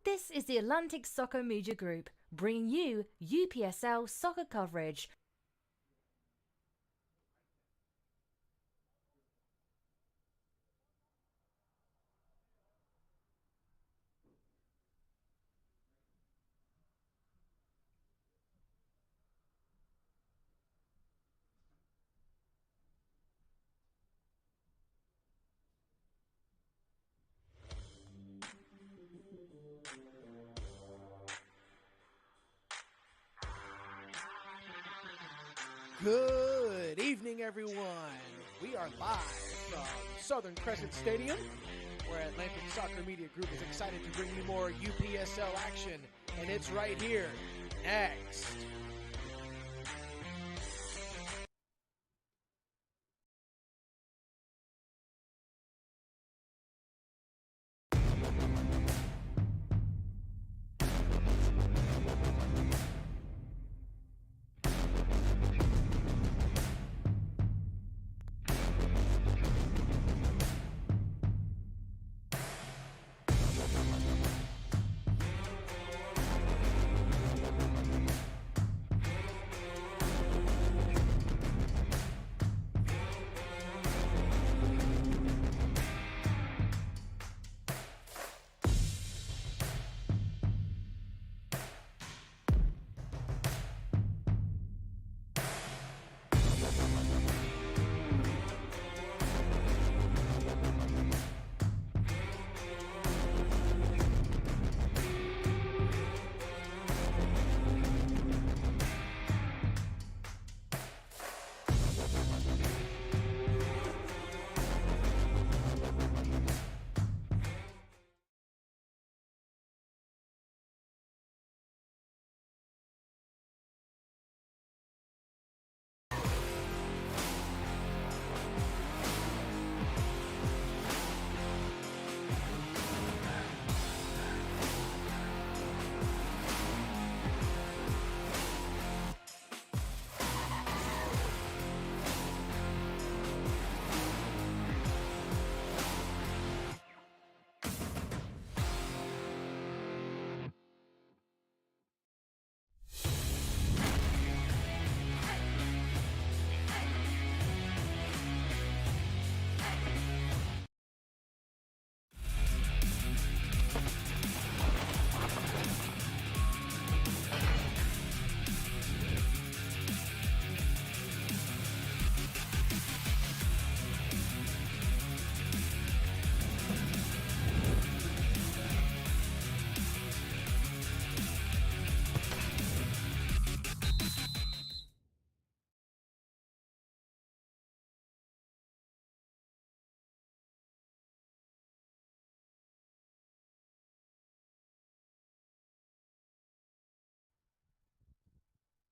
This is the Atlantic Soccer Media Group, bringing you UPSL soccer coverage. Good evening, everyone. We are live from Southern Crescent Stadium, where Atlantic Soccer Media Group is excited to bring you more UPSL action, and it's right here, next.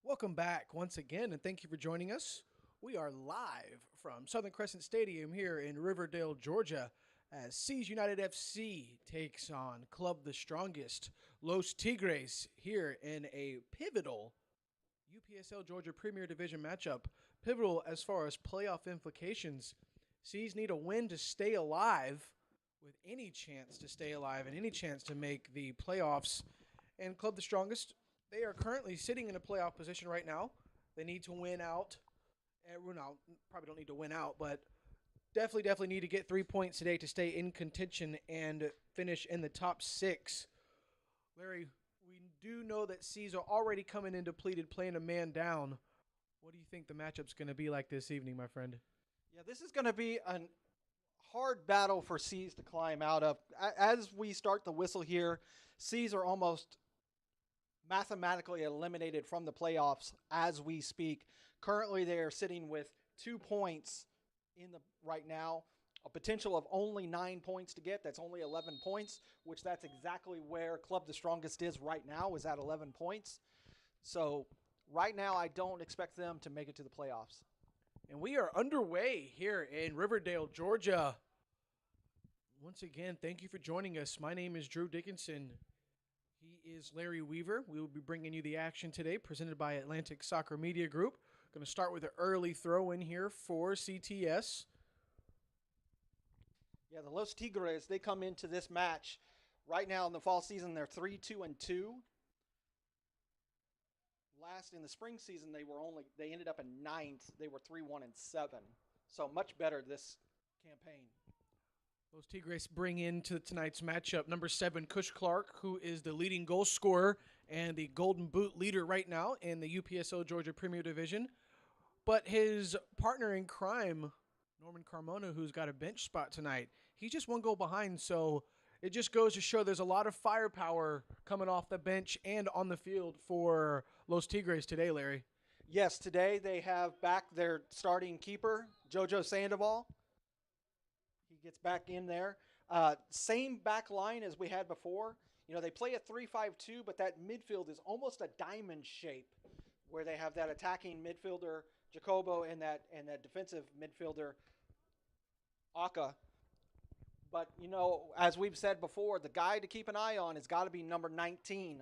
Welcome back once again, and thank you for joining us. We are live from Southern Crescent Stadium here in Riverdale, Georgia, as Seas United FC takes on Club the Strongest, Los Tigres, here in a pivotal UPSL Georgia Premier Division matchup. Pivotal as far as playoff implications. Seas need a win to stay alive, with any chance to stay alive and any chance to make the playoffs. And Club the Strongest, they are currently sitting in a playoff position right now. They need to win out. Probably don't need to win out, but definitely need to get 3 points today to stay in contention and finish in the top six. Larry, we do know that Seas are already coming in depleted, playing a man down. What do you think the matchup's going to be like this evening, my friend? Yeah, this is going to be a hard battle for Seas to climb out of. As we start the whistle here, Seas are almost mathematically eliminated from the playoffs as we speak. Currently, they are sitting with 2 points right now, a potential of only 9 points to get. That's only 11 points, which that's exactly where Club the Strongest is right now, is at 11 points. So right now, I don't expect them to make it to the playoffs. And we are underway here in Riverdale, Georgia. Once again, thank you for joining us. My name is Drew Dickinson. He is Larry Weaver. We will be bringing you the action today, presented by Atlantic Soccer Media Group. Going to start with an early throw in here for CTS. Yeah, the Los Tigres, they come into this match Right now in the fall season, they're 3-2-2. Last in the spring season, they ended up in 9th. They were 3-1-7. So much better this campaign. Los Tigres bring into tonight's matchup number 7, Cush Clark, who is the leading goal scorer and the Golden Boot leader right now in the UPSL Georgia Premier Division. But his partner in crime, Norman Carmona, who's got a bench spot tonight, he's just one goal behind. So it just goes to show there's a lot of firepower coming off the bench and on the field for Los Tigres today, Larry. Yes, today they have back their starting keeper, Jojo Sandoval. He gets back in there. Same back line as we had before. You know, they play a 3-5-2, but that midfield is almost a diamond shape where they have that attacking midfielder, Jacobo, and that defensive midfielder, Aka. But, you know, as we've said before, the guy to keep an eye on has got to be number 19,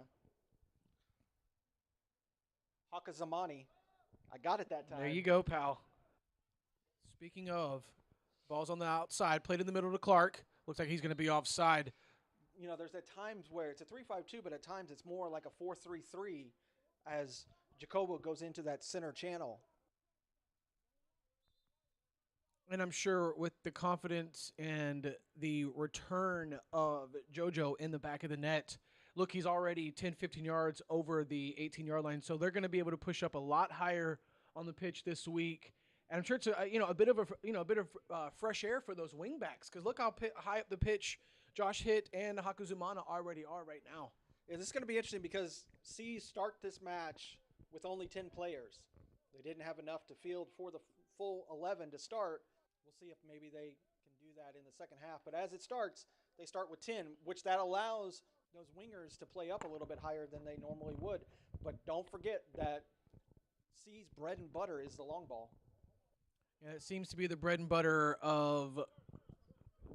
Haka Zamani. I got it that time. There you go, pal. Speaking of, ball's on the outside, played in the middle to Clark. Looks like he's going to be offside. You know, there's at times where it's a 3-5-2, but at times it's more like a 4-3-3 as Jacobo goes into that center channel. And I'm sure with the confidence and the return of JoJo in the back of the net, look, he's already 10, 15 yards over the 18-yard line, so they're going to be able to push up a lot higher on the pitch this week. And I'm sure it's a bit of fresh air for those wingbacks, because look how high up the pitch Josh Hitt and Hakuzumana already are right now. Yeah, this is going to be interesting because C's start this match with only 10 players. They didn't have enough to field for the full 11 to start. We'll see if maybe they can do that in the second half. But as it starts, they start with 10, which that allows those wingers to play up a little bit higher than they normally would. But don't forget that C's bread and butter is the long ball. Yeah, it seems to be the bread and butter of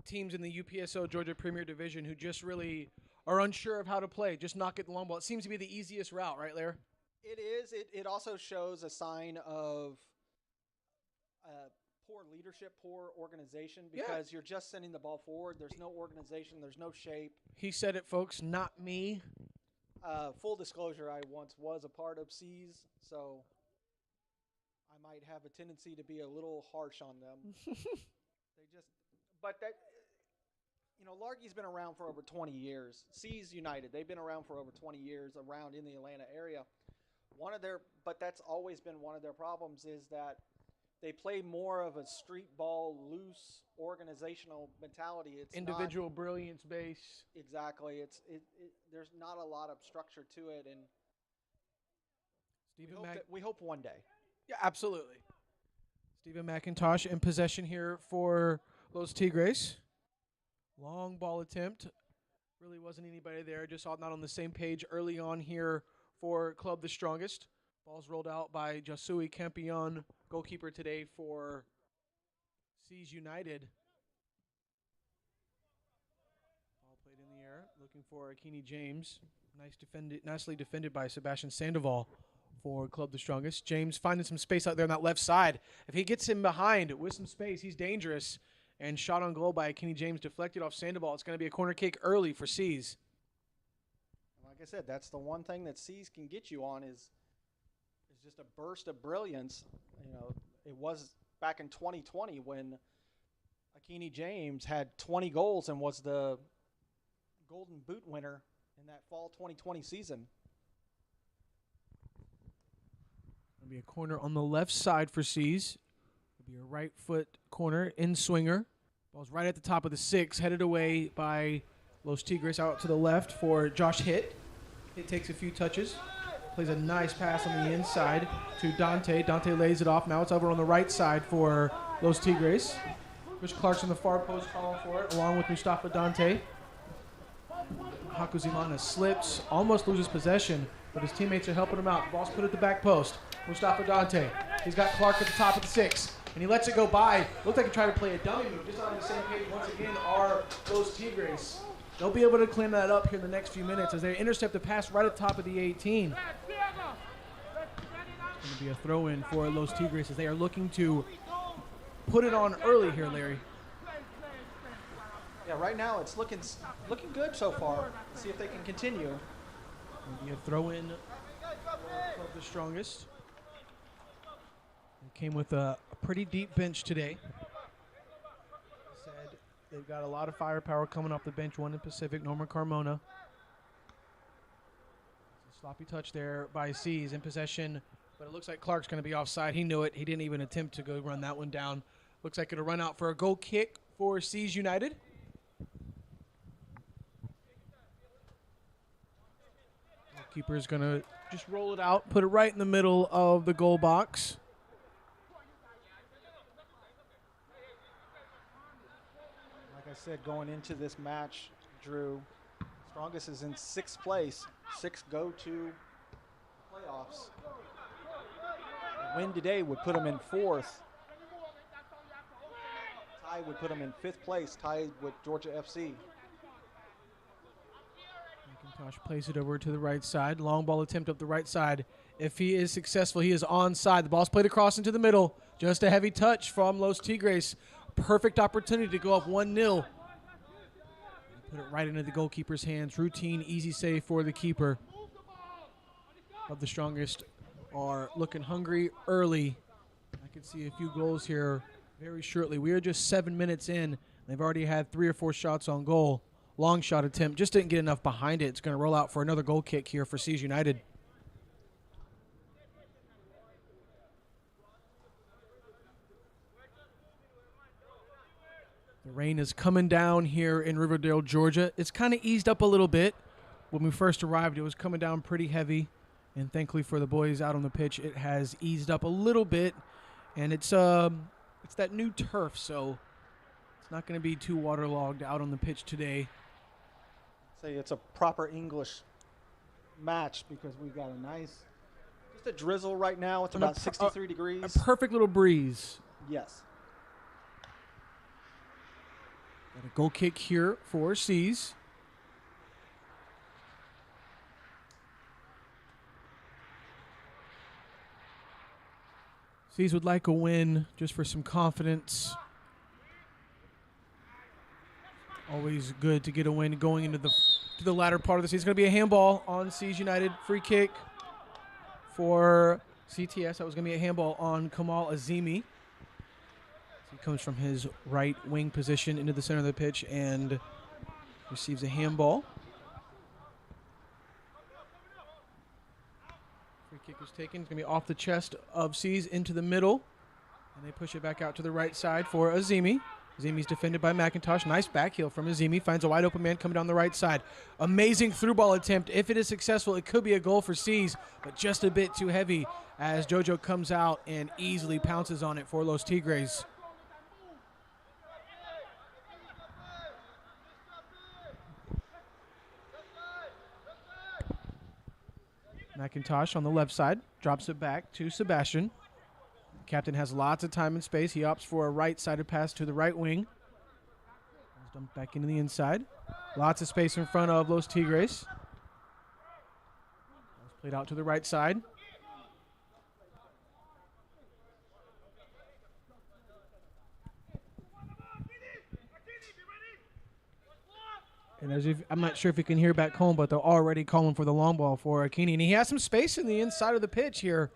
teams in the UPSL Georgia Premier Division who just really are unsure of how to play, just not get the long ball. It seems to be the easiest route, right, Lair? It is. It also shows a sign of poor leadership, poor organization, because you're just sending the ball forward. There's no organization. There's no shape. He said it, folks, not me. Full disclosure, I once was a part of C's, so I might have a tendency to be a little harsh on them. Largy's been around for over 20 years. C's United, they've been around for over 20 years around in the Atlanta area. But that's always been one of their problems, is that they play more of a street ball, loose, organizational mentality. It's individual brilliance base. Exactly. There's not a lot of structure to it, and we hope one day. Yeah, absolutely. Stephen McIntosh in possession here for Los Tigres. Long ball attempt. Really wasn't anybody there. Just all not on the same page early on here for Club the Strongest. Ball's rolled out by Jasui Campion, goalkeeper today for C's United. Ball played in the air, looking for Akini James. Nicely defended by Sebastian Sandoval for Club the Strongest. James finding some space out there on that left side. If he gets him behind with some space, he's dangerous. And shot on goal by Kenny James, deflected off Sandoval. It's going to be a corner kick early for C's. Like I said, that's the one thing that C's can get you on is just a burst of brilliance. You know, it was back in 2020 when Akini James had 20 goals and was the Golden Boot winner in that fall 2020 season. Going to be a corner on the left side for C's. It'll be a right foot corner in swinger. Ball's right at the top of the 6, headed away by Los Tigres out to the left for Josh Hitt. Hitt takes a few touches, plays a nice pass on the inside to Dante. Dante lays it off. Now it's over on the right side for Los Tigres. Chris Clark's in the far post calling for it, along with Mustafa Dante. Hakuzimana slips, almost loses possession, but his teammates are helping him out. The ball's put at the back post. Mustafa Dante. He's got Clark at the top of the 6. And he lets it go by. Looked like he tried to play a dummy move. Just on the same page once again are Los Tigres. They'll be able to clean that up here in the next few minutes as they intercept the pass right at the top of the 18. It's going to be a throw-in for Los Tigres as they are looking to put it on early here, Larry. Yeah, right now it's looking good so far. Let's see if they can continue. Maybe a throw in of the strongest. They came with a pretty deep bench today. Said they've got a lot of firepower coming off the bench. One in Pacific, Norman Carmona. It's a sloppy touch there by Seas in possession, but it looks like Clark's going to be offside. He knew it. He didn't even attempt to go run that one down. Looks like it'll run out for a goal kick for Seas United. Keeper's going to just roll it out, put it right in the middle of the goal box. Like I said, going into this match, Drew, Strongest is in 6th place. 6 go to playoffs. A win today would put them in 4th. Tie would put them in 5th place, tied with Georgia FC. McIntosh plays it over to the right side. Long ball attempt up the right side. If he is successful, he is onside. The ball's played across into the middle. Just a heavy touch from Los Tigres. Perfect opportunity to go up 1-0. Put it right into the goalkeeper's hands. Routine, easy save for the keeper. Of the Strongest are looking hungry early. I can see a few goals here very shortly. We are just 7 minutes in. They've already had 3 or 4 shots on goal. Long shot attempt. Just didn't get enough behind it. It's going to roll out for another goal kick here for Seas United. The rain is coming down here in Riverdale, Georgia. It's kind of eased up a little bit. When we first arrived, it was coming down pretty heavy. And thankfully for the boys out on the pitch, it has eased up a little bit. And it's that new turf, so it's not going to be too waterlogged out on the pitch today. Say it's a proper English match because we've got just a drizzle right now. It's about 63 degrees. A perfect little breeze. Yes. Got a goal kick here for Seas. Seas would like a win just for some confidence. Always good to get a win going into the latter part of the season. It's going to be a handball on Seas United. Free kick for CTS. That was going to be a handball on Kamal Azimi. He comes from his right wing position into the center of the pitch and receives a handball. Free kick was taken. It's going to be off the chest of Seas into the middle. And they push it back out to the right side for Azimi. Azimi's defended by McIntosh. Nice back heel from Azimi. Finds a wide open man coming down the right side. Amazing through ball attempt. If it is successful, it could be a goal for Seas, but just a bit too heavy as JoJo comes out and easily pounces on it for Los Tigres. McIntosh on the left side. Drops it back to Sebastian. Captain has lots of time and space. He opts for a right-sided pass to the right wing. Dumped back into the inside. Lots of space in front of Los Tigres. Played out to the right side. And I'm not sure if you can hear back home, but they're already calling for the long ball for Akini. And he has some space in the inside of the pitch here.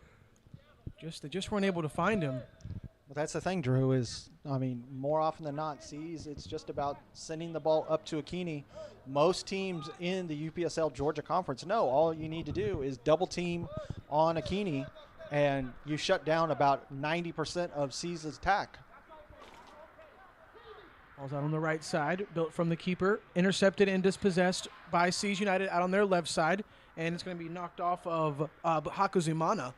They just weren't able to find him. Well, that's the thing, Drew, is, more often than not, Seas, it's just about sending the ball up to Akini. Most teams in the UPSL Georgia Conference know all you need to do is double team on Akini, and you shut down about 90% of Seas' attack. Ball's out on the right side, built from the keeper, intercepted and dispossessed by Seas United out on their left side, and it's going to be knocked off of Hakuzimana.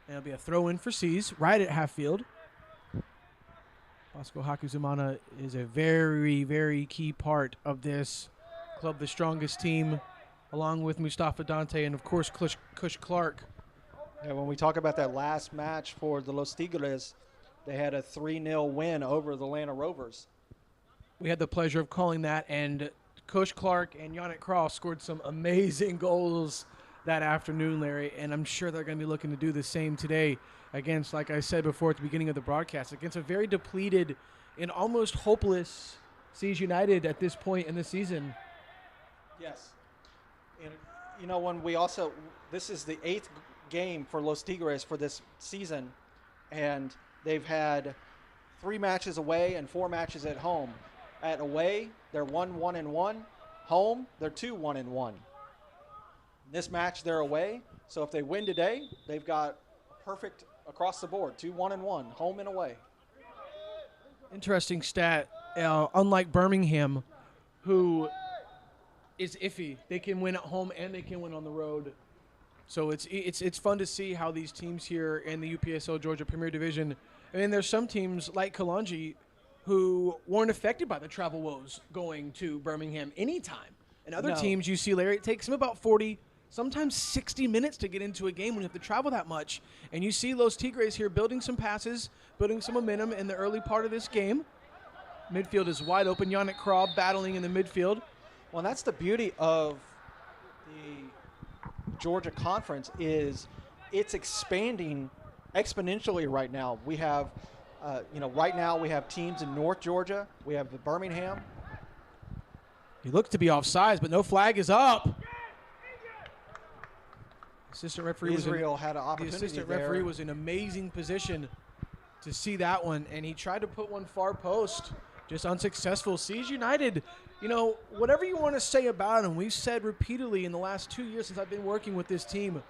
And it'll be a throw-in for Seas right at half field. Bosco Hakuzimana is a very, very key part of this club, the Strongest team, along with Mustafa Dante and, of course, Kush Clark. Yeah, when we talk about that last match for the Los Tigres, they had a 3-0 win over the Atlanta Rovers. We had the pleasure of calling that, and Kush Clark and Yannick Cross scored some amazing goals that afternoon, Larry, and I'm sure they're going to be looking to do the same today against, like I said before at the beginning of the broadcast, against a very depleted and almost hopeless Seas United at this point in the season. Yes. And, when this is the 8th game for Los Tigres for this season, and they've had 3 matches away and 4 matches at home. At away, they're 1-1-1. Home, they're 2-1-1. This match, they're away. So if they win today, they've got perfect across the board, 2-1-1, home and away. Interesting stat. Unlike Birmingham, who is iffy, they can win at home and they can win on the road. So it's fun to see how these teams here in the UPSL Georgia Premier Division. I mean, there's some teams like Kalonji who weren't affected by the travel woes going to Birmingham anytime. And other teams, you see, Larry, it takes them about 40, sometimes 60 minutes to get into a game when you have to travel that much. And you see Los Tigres here building some passes, building some momentum in the early part of this game. Midfield is wide open. Yannick Kraw battling in the midfield. Well, that's the beauty of the Georgia Conference is it's expanding exponentially right now. We have, right now we have teams in North Georgia. We have the Birmingham. He looks to be offsides, but no flag is up. Assistant referee Israel had an opportunity. The assistant referee was in amazing position to see that one, and he tried to put one far post, just unsuccessful. Seas United, whatever you want to say about them, we've said repeatedly in the last 2 years since I've been working with this team,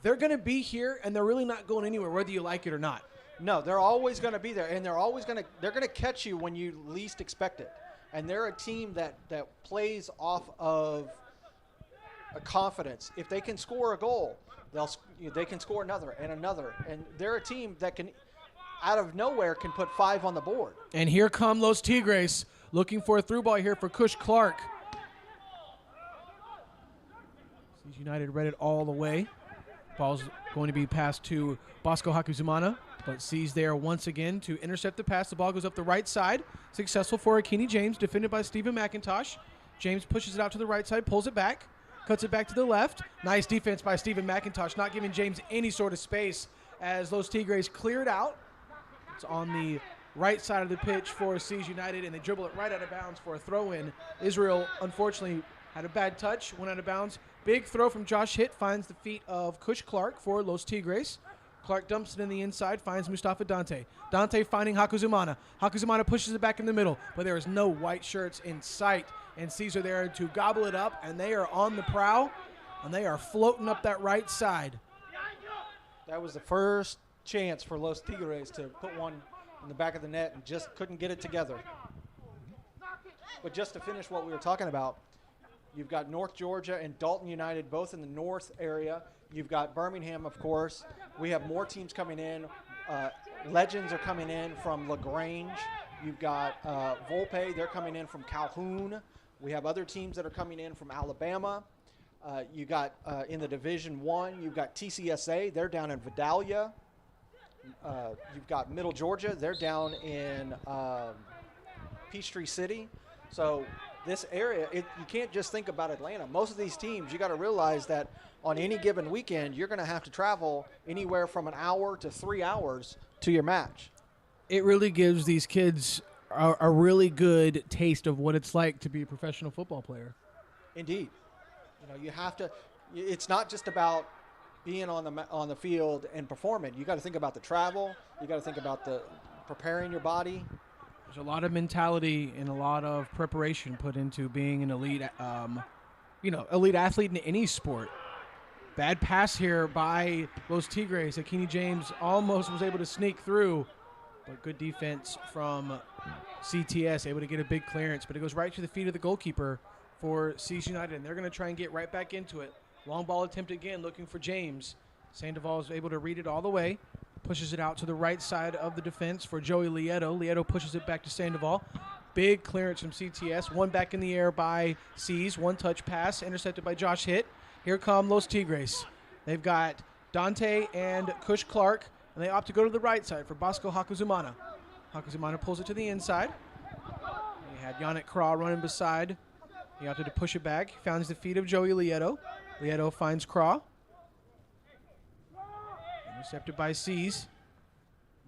they're going to be here, and they're really not going anywhere, whether you like it or not. No, they're always going to be there, and they're going to catch you when you least expect it. And they're a team that plays off of a confidence. If they can score a goal, they can score another and another. And they're a team that can, out of nowhere, can put 5 on the board. And here come Los Tigres looking for a through ball here for Cush Clark. Seas United read it all the way. Ball's going to be passed to Bosco Hakuzumana, but Seas there once again to intercept the pass. The ball goes up the right side. Successful for Akini James, defended by Stephen McIntosh. James pushes it out to the right side, pulls it back, cuts it back to the left. Nice defense by Stephen McIntosh, not giving James any sort of space as Los Tigres clear it out. It's on the right side of the pitch for Seas United, and they dribble it right out of bounds for a throw-in. Israel, unfortunately, had a bad touch, went out of bounds. Big throw from Josh Hitt finds the feet of Cush Clark for Los Tigres. Clark dumps it in the inside, finds Mustafa Dante. Dante finding Hakuzumana. Hakuzumana pushes it back in the middle, but there is no white shirts in sight. And Seas are there to gobble it up, and they are on the prowl, and they are floating up that right side. That was the first chance for Los Tigres to put one in the back of the net and just couldn't get it together. But just to finish what we were talking about, you've got North Georgia and Dalton United both in the north area. You've got Birmingham, of course. We have more teams coming in. Legends are coming in from LaGrange. You've got Volpe. They're coming in from Calhoun. We have other teams that are coming in from Alabama. You got in the Division I, you've got TCSA. They're down in Vidalia. You've got Middle Georgia. They're down in Peachtree City. So this area, you can't just think about Atlanta. Most of these teams, you got to realize that on any given weekend, you're going to have to travel anywhere from an hour to 3 hours to your match. It really gives these kids a really good taste of what it's like to be a professional football player. Indeed. You have to – it's not just about being on the field and performing. You got to think about the travel. You got to think about the preparing your body. There's a lot of mentality and a lot of preparation put into being an elite, elite athlete in any sport. Bad pass here by Los Tigres. Akini James almost was able to sneak through, but good defense from CTS, able to get a big clearance, but it goes right to the feet of the goalkeeper for Seas United, and they're going to try and get right back into it. Long ball attempt again, looking for James. Sandoval is able to read it all the way, pushes it out to the right side of the defense for Joey Lieto. Lieto pushes it back to Sandoval. Big clearance from CTS. One back in the air by Seas. One touch pass, intercepted by Josh Hitt. Here come Los Tigres. They've got Dante and Cush Clark, and they opt to go to the right side for Bosco Hakuzumana. Hakuzumana pulls it to the inside. He had Yannick Kraw running beside. He opted to push it back. He finds the feet of Joey Lieto. Lieto finds Kraw. Intercepted by Seas.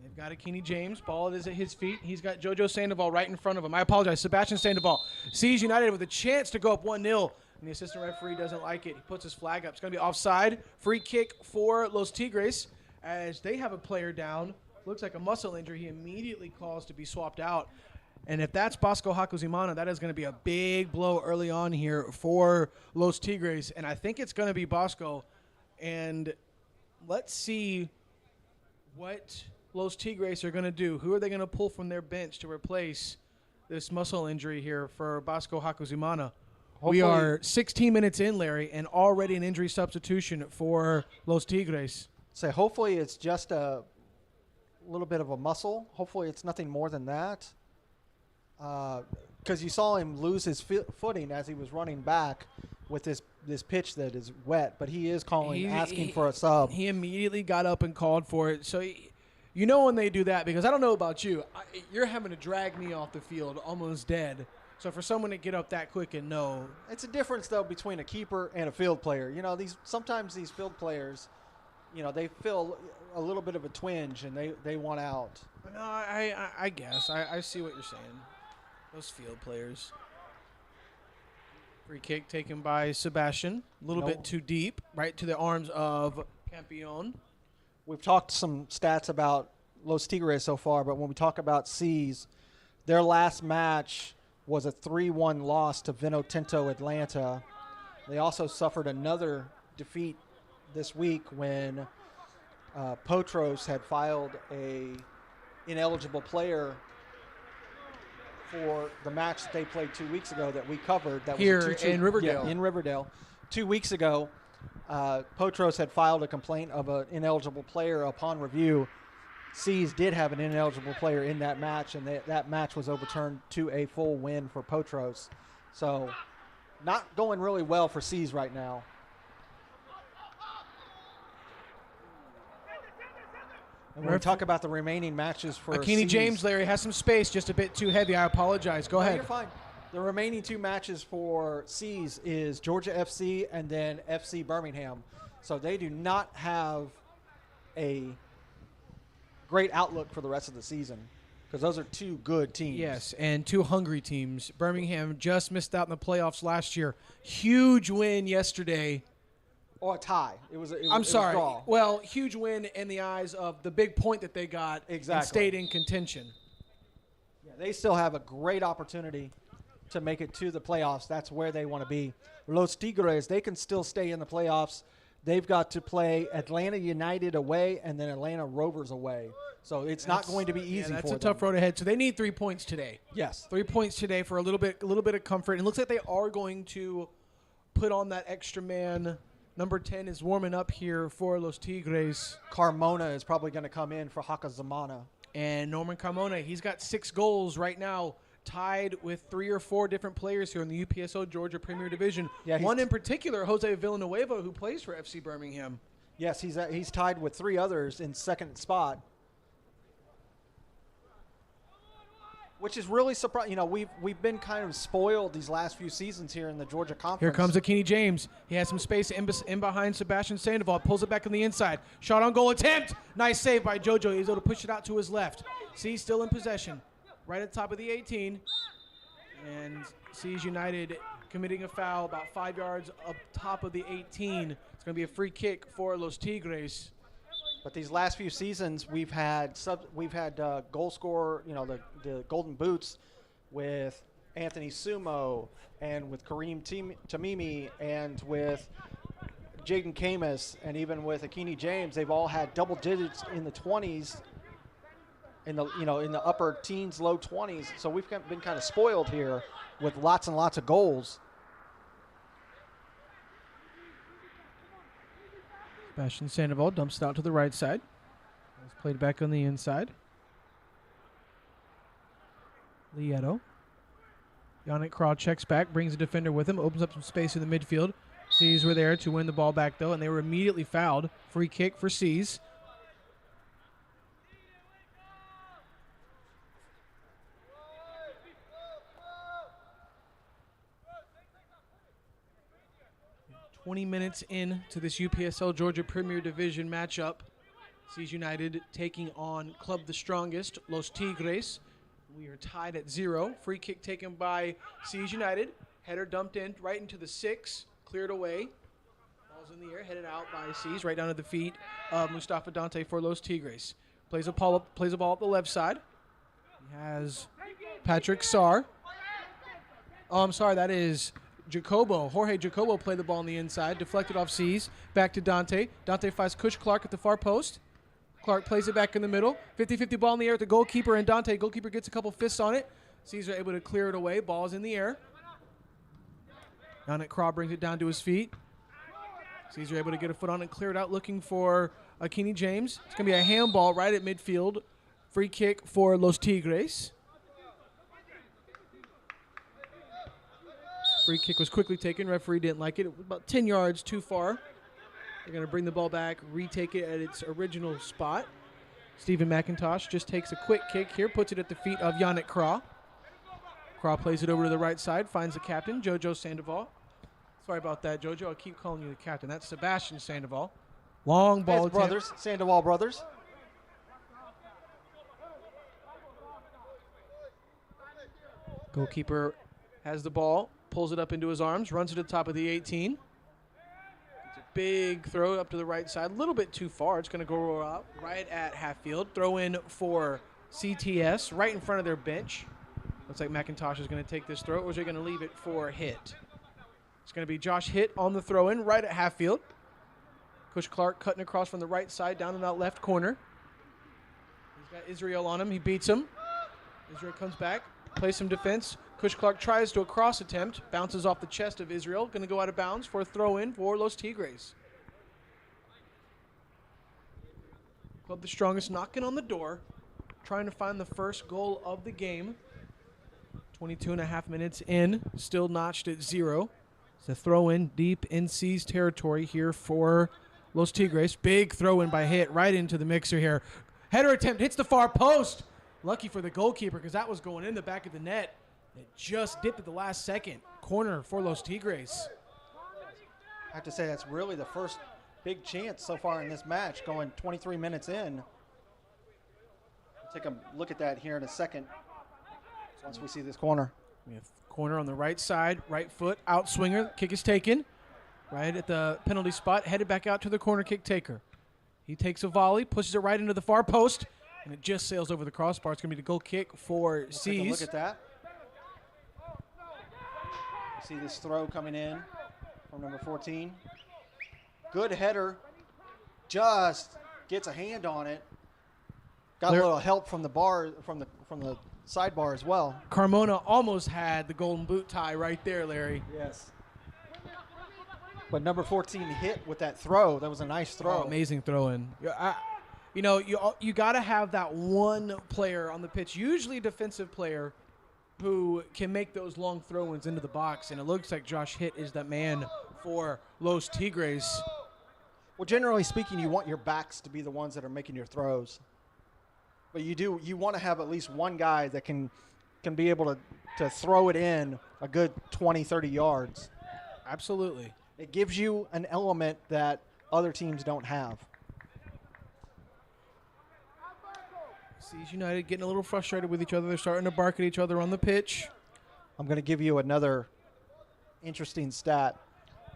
They've got Akini James. Ball is at his feet. He's got JoJo Sandoval right in front of him. I apologize. Sebastian Sandoval sees United with a chance to go up 1-0. And the assistant referee doesn't like it. He puts his flag up. It's going to be offside. Free kick for Los Tigres as they have a player down. Looks like a muscle injury. He immediately calls to be swapped out. And if that's Bosco Hakuzimana, that is going to be a big blow early on here for Los Tigres. And I think it's going to be Bosco. And let's see what Los Tigres are going to do. Who are they going to pull from their bench to replace this muscle injury here for Bosco Hakuzimana? We are 16 minutes in, Larry, and already an injury substitution for Los Tigres. So hopefully it's just a little bit of a muscle. Hopefully it's nothing more than that. Because you saw him lose his footing as he was running back with this pitch that is wet. But he is asking for a sub. He immediately got up and called for it. So you know when they do that, because I don't know about you. You're having to drag me off the field almost dead. So for someone to get up that quick and know. It's a difference, though, between a keeper and a field player. You know, sometimes these field players, you know, they feel a little bit of a twinge and they want out. No, I guess. I see what you're saying. Those field players. Free kick taken by Sebastian. A little bit too deep, right to the arms of Campion. We've talked some stats about Los Tigres so far, but when we talk about C's, their last match was a 3-1 loss to Vinotinto Atlanta. They also suffered another defeat this week when Potros had filed a ineligible player for the match that they played 2 weeks ago that we covered. That here was in Riverdale. Yeah, in Riverdale. 2 weeks ago, Potros had filed a complaint of an ineligible player. Upon review, C's did have an ineligible player in that match, and that match was overturned to a full win for Potros. So not going really well for C's right now. And when we talk about the remaining matches for Akini C's, James, Larry, has some space, just a bit too heavy. I apologize. Go ahead. You're fine. The remaining 2 matches for C's is Georgia FC and then FC Birmingham. So they do not have a great outlook for the rest of the season because those are 2 good teams. Yes, and 2 hungry teams. Birmingham just missed out in the playoffs last year. Huge win yesterday. Or a tie. It was I'm sorry. It was a draw. Well, huge win in the eyes of the big point that they got Exactly. and stayed in contention. Yeah, they still have a great opportunity to make it to the playoffs. That's where they want to be. Los Tigres, they can still stay in the playoffs. They've got to play Atlanta United away and then Atlanta Rovers away. So it's not going to be easy for them. That's a tough road ahead. So they need 3 points today. Yes. 3 points today for a little bit of comfort. And it looks like they are going to put on that extra man. Number 10 is warming up here for Los Tigres. Carmona is probably going to come in for Hakuzimana. And Norman Carmona, he's got 6 goals right now, tied with 3 or 4 different players here in the UPSL Georgia Premier Division. Yeah, one in particular, Jose Villanueva, who plays for FC Birmingham. Yes, he's tied with 3 others in second spot. Which is really surprising. You know, we've been kind of spoiled these last few seasons here in the Georgia Conference. Here comes Akini James. He has some space in behind Sebastian Sandoval. Pulls it back on the inside. Shot on goal attempt. Nice save by JoJo. He's able to push it out to his left. C's still in possession. Right at the top of the 18. And C's United committing a foul about 5 yards up top of the 18. It's going to be a free kick for Los Tigres. But these last few seasons, we've had goal scorer, you know, the Golden Boots with Anthony Sumo and with Kareem Tamimi and with Jaden Camus and even with Akini James. They've all had double digits in the 20s, in the upper teens, low 20s. So we've been kind of spoiled here with lots and lots of goals. Sebastian Sandoval dumps it out to the right side. It's played back on the inside. Lieto. Yannick Kral checks back, brings a defender with him, opens up some space in the midfield. C's were there to win the ball back, though, and they were immediately fouled. Free kick for C's. "20 minutes in to this UPSL Georgia Premier Division matchup. Seas United taking on Club the Strongest, Los Tigres. We are tied at 0. Free kick taken by Seas United. Header dumped in right into the 6. Cleared away. Ball's in the air, headed out by Seas, right down to the feet of Mustafa Dante for Los Tigres. Plays a ball up the left side. He has Patrick Sarr. Oh, I'm sorry, that is Jacobo. Jorge Jacobo played the ball on the inside, deflected off Seas. Back to Dante. Dante finds Kush Clark at the far post. Clark plays it back in the middle. 50-50 ball in the air at the goalkeeper, and Dante. Goalkeeper gets a couple fists on it. Seas are able to clear it away. Ball's in the air. Yannick Craw brings it down to his feet. Seas are able to get a foot on it and clear it out, looking for Akini James. It's going to be a handball right at midfield. Free kick for Los Tigres. Free kick was quickly taken. Referee didn't like it. It was about 10 yards too far. They're going to bring the ball back, retake it at its original spot. Stephen McIntosh just takes a quick kick here, puts it at the feet of Yannick Craw. Craw plays it over to the right side, finds the captain, Jojo Sandoval. Sorry about that, Jojo. I keep calling you the captain. That's Sebastian Sandoval. Long ball attempt. Brothers, Sandoval brothers. Goalkeeper has the ball, pulls it up into his arms, runs to the top of the 18. It's a big throw up to the right side, a little bit too far. It's going to go out right at half field. Throw in for CTS right in front of their bench. Looks like McIntosh is going to take this throw, or is he going to leave it for Hitt? It's going to be Josh Hitt on the throw-in right at half field. Kush Clark cutting across from the right side down in that left corner. He's got Israel on him. He beats him. Israel comes back, plays some defense. Kush Clark tries to a cross attempt, bounces off the chest of Israel. Going to go out of bounds for a throw-in for Los Tigres. Club the Strongest knocking on the door, trying to find the first goal of the game. 22 and a half minutes in, still notched at 0. It's a throw-in deep in Seas territory here for Los Tigres. Big throw-in by Hitt right into the mixer here. Header attempt hits the far post. Lucky for the goalkeeper because that was going in the back of the net. It just dipped at the last second. Corner for Los Tigres. I have to say that's really the first big chance so far in this match, going 23 minutes in. We'll take a look at that here in a second once we see this corner. We have corner on the right side, right foot, out swinger. Kick is taken right at the penalty spot, headed back out to the corner kick taker. He takes a volley, pushes it right into the far post, and it just sails over the crossbar. It's going to be the goal kick for Seas. Take a look at that. You see this throw coming in from number 14. Good header. Just gets a hand on it. Got a little help from the bar, from the sidebar as well. Carmona almost had the golden boot tie right there, Larry. Yes. But number 14 hit with that throw. That was a nice throw. Oh, amazing throw-in. You got to have that one player on the pitch, usually a defensive player, who can make those long throw-ins into the box, and it looks like Josh Hitt is that man for Los Tigres. Well, generally speaking, you want your backs to be the ones that are making your throws. But you want to have at least one guy that can be able to throw it in a good 20, 30 yards. Absolutely. It gives you an element that other teams don't have. Seas United getting a little frustrated with each other. They're starting to bark at each other on the pitch. I'm going to give you another interesting stat.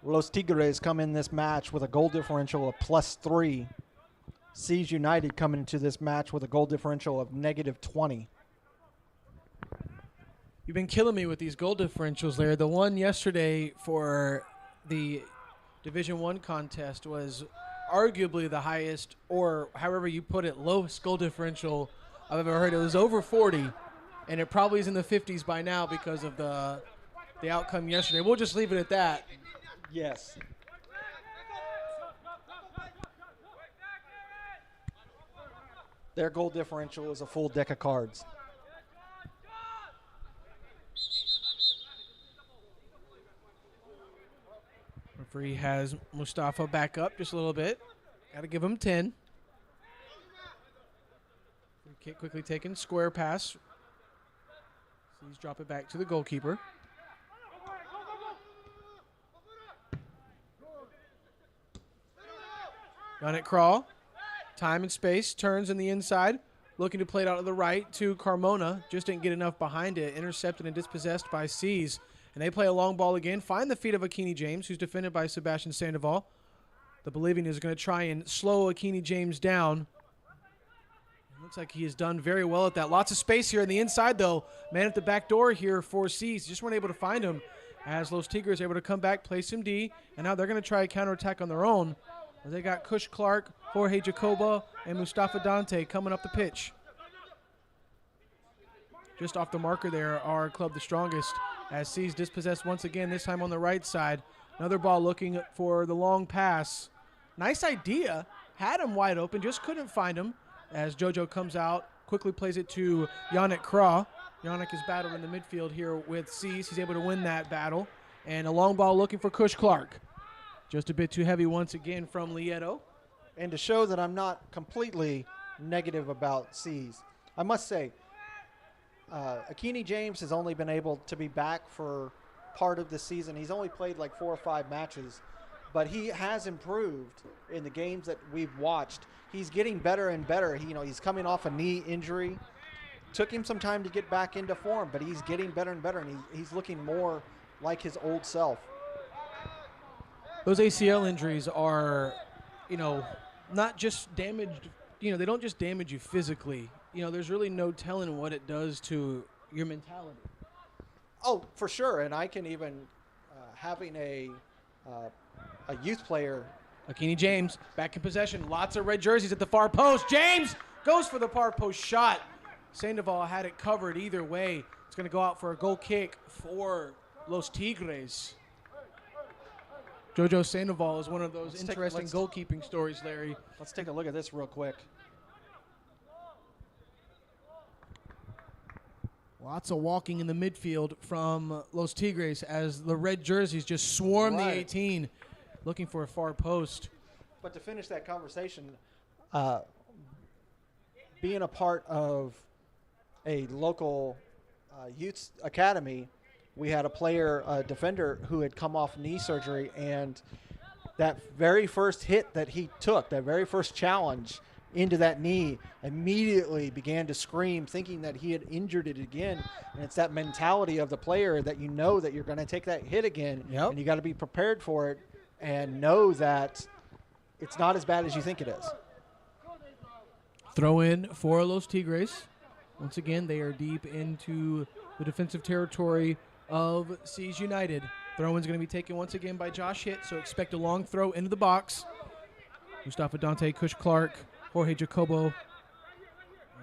Los Tigres come in this match with a goal differential of +3. Seas United coming into this match with a goal differential of -20. You've been killing me with these goal differentials, Larry. The one yesterday for the Division I contest was arguably the highest, or however you put it, lowest goal differential I've ever heard. It was over 40, and it probably is in the 50s by now because of the outcome yesterday. We'll just leave it at that. Yes. Their goal differential is a full deck of cards. Referee has Mustafa back up just a little bit. Got to give him 10. Free kick quickly taken. Square pass. Seas drop it back to the goalkeeper. Yannick Craw Time and space, turns in the inside, looking to play it out to the right to Carmona. Just didn't get enough behind it. Intercepted and dispossessed by Seas. And they play a long ball again. Find the feet of Akini James, who's defended by Sebastian Sandoval. The Bolivian is going to try and slow Akini James down. It looks like he has done very well at that. Lots of space here on the inside, though. Man at the back door here for Seas. Just weren't able to find him as Los Tigres able to come back, play some D. And now they're going to try a counterattack on their own. They got Kush Clark, Jorge Jacoba, and Mustafa Dante coming up the pitch. Just off the marker there are Club the Strongest as Seas dispossessed once again, this time on the right side. Another ball looking for the long pass. Nice idea. Had him wide open, just couldn't find him as JoJo comes out, quickly plays it to Yannick Kra. Yannick is battled in the midfield here with Seas. He's able to win that battle. And a long ball looking for Kush Clark. Just a bit too heavy once again from Lieto. And to show that I'm not completely negative about Seas, I must say, Akini James has only been able to be back for part of the season. He's only played like 4 or 5 matches, but he has improved in the games that we've watched. He's getting better and better. He's coming off a knee injury. Took him some time to get back into form, but he's getting better and better, and he's looking more like his old self. Those ACL injuries are, not just damaged, they don't just damage you physically. There's really no telling what it does to your mentality. Oh, for sure. And I can even, having a youth player. Akini James back in possession. Lots of red jerseys at the far post. James goes for the far post shot. Sandoval had it covered either way. It's going to go out for a goal kick for Los Tigres. JoJo Sandoval is one of those interesting goalkeeping stories, Larry. Let's take a look at this real quick. Lots of walking in the midfield from Los Tigres as the red jerseys just swarm the 18, looking for a far post. But to finish that conversation, being a part of a local youth academy, we had a player, a defender, who had come off knee surgery, and that very first hit that he took, that very first challenge into that knee, immediately began to scream, thinking that he had injured it again. And it's that mentality of the player that that you're going to take that hit again, and you got to be prepared for it and know that it's not as bad as you think it is. Throw in for Los Tigres. Once again, they are deep into the defensive territory of Seas United. Throw-in's going to be taken once again by Josh Hitt, so expect a long throw into the box. Mustafa Dante, Kush Clark, Jorge Jacobo,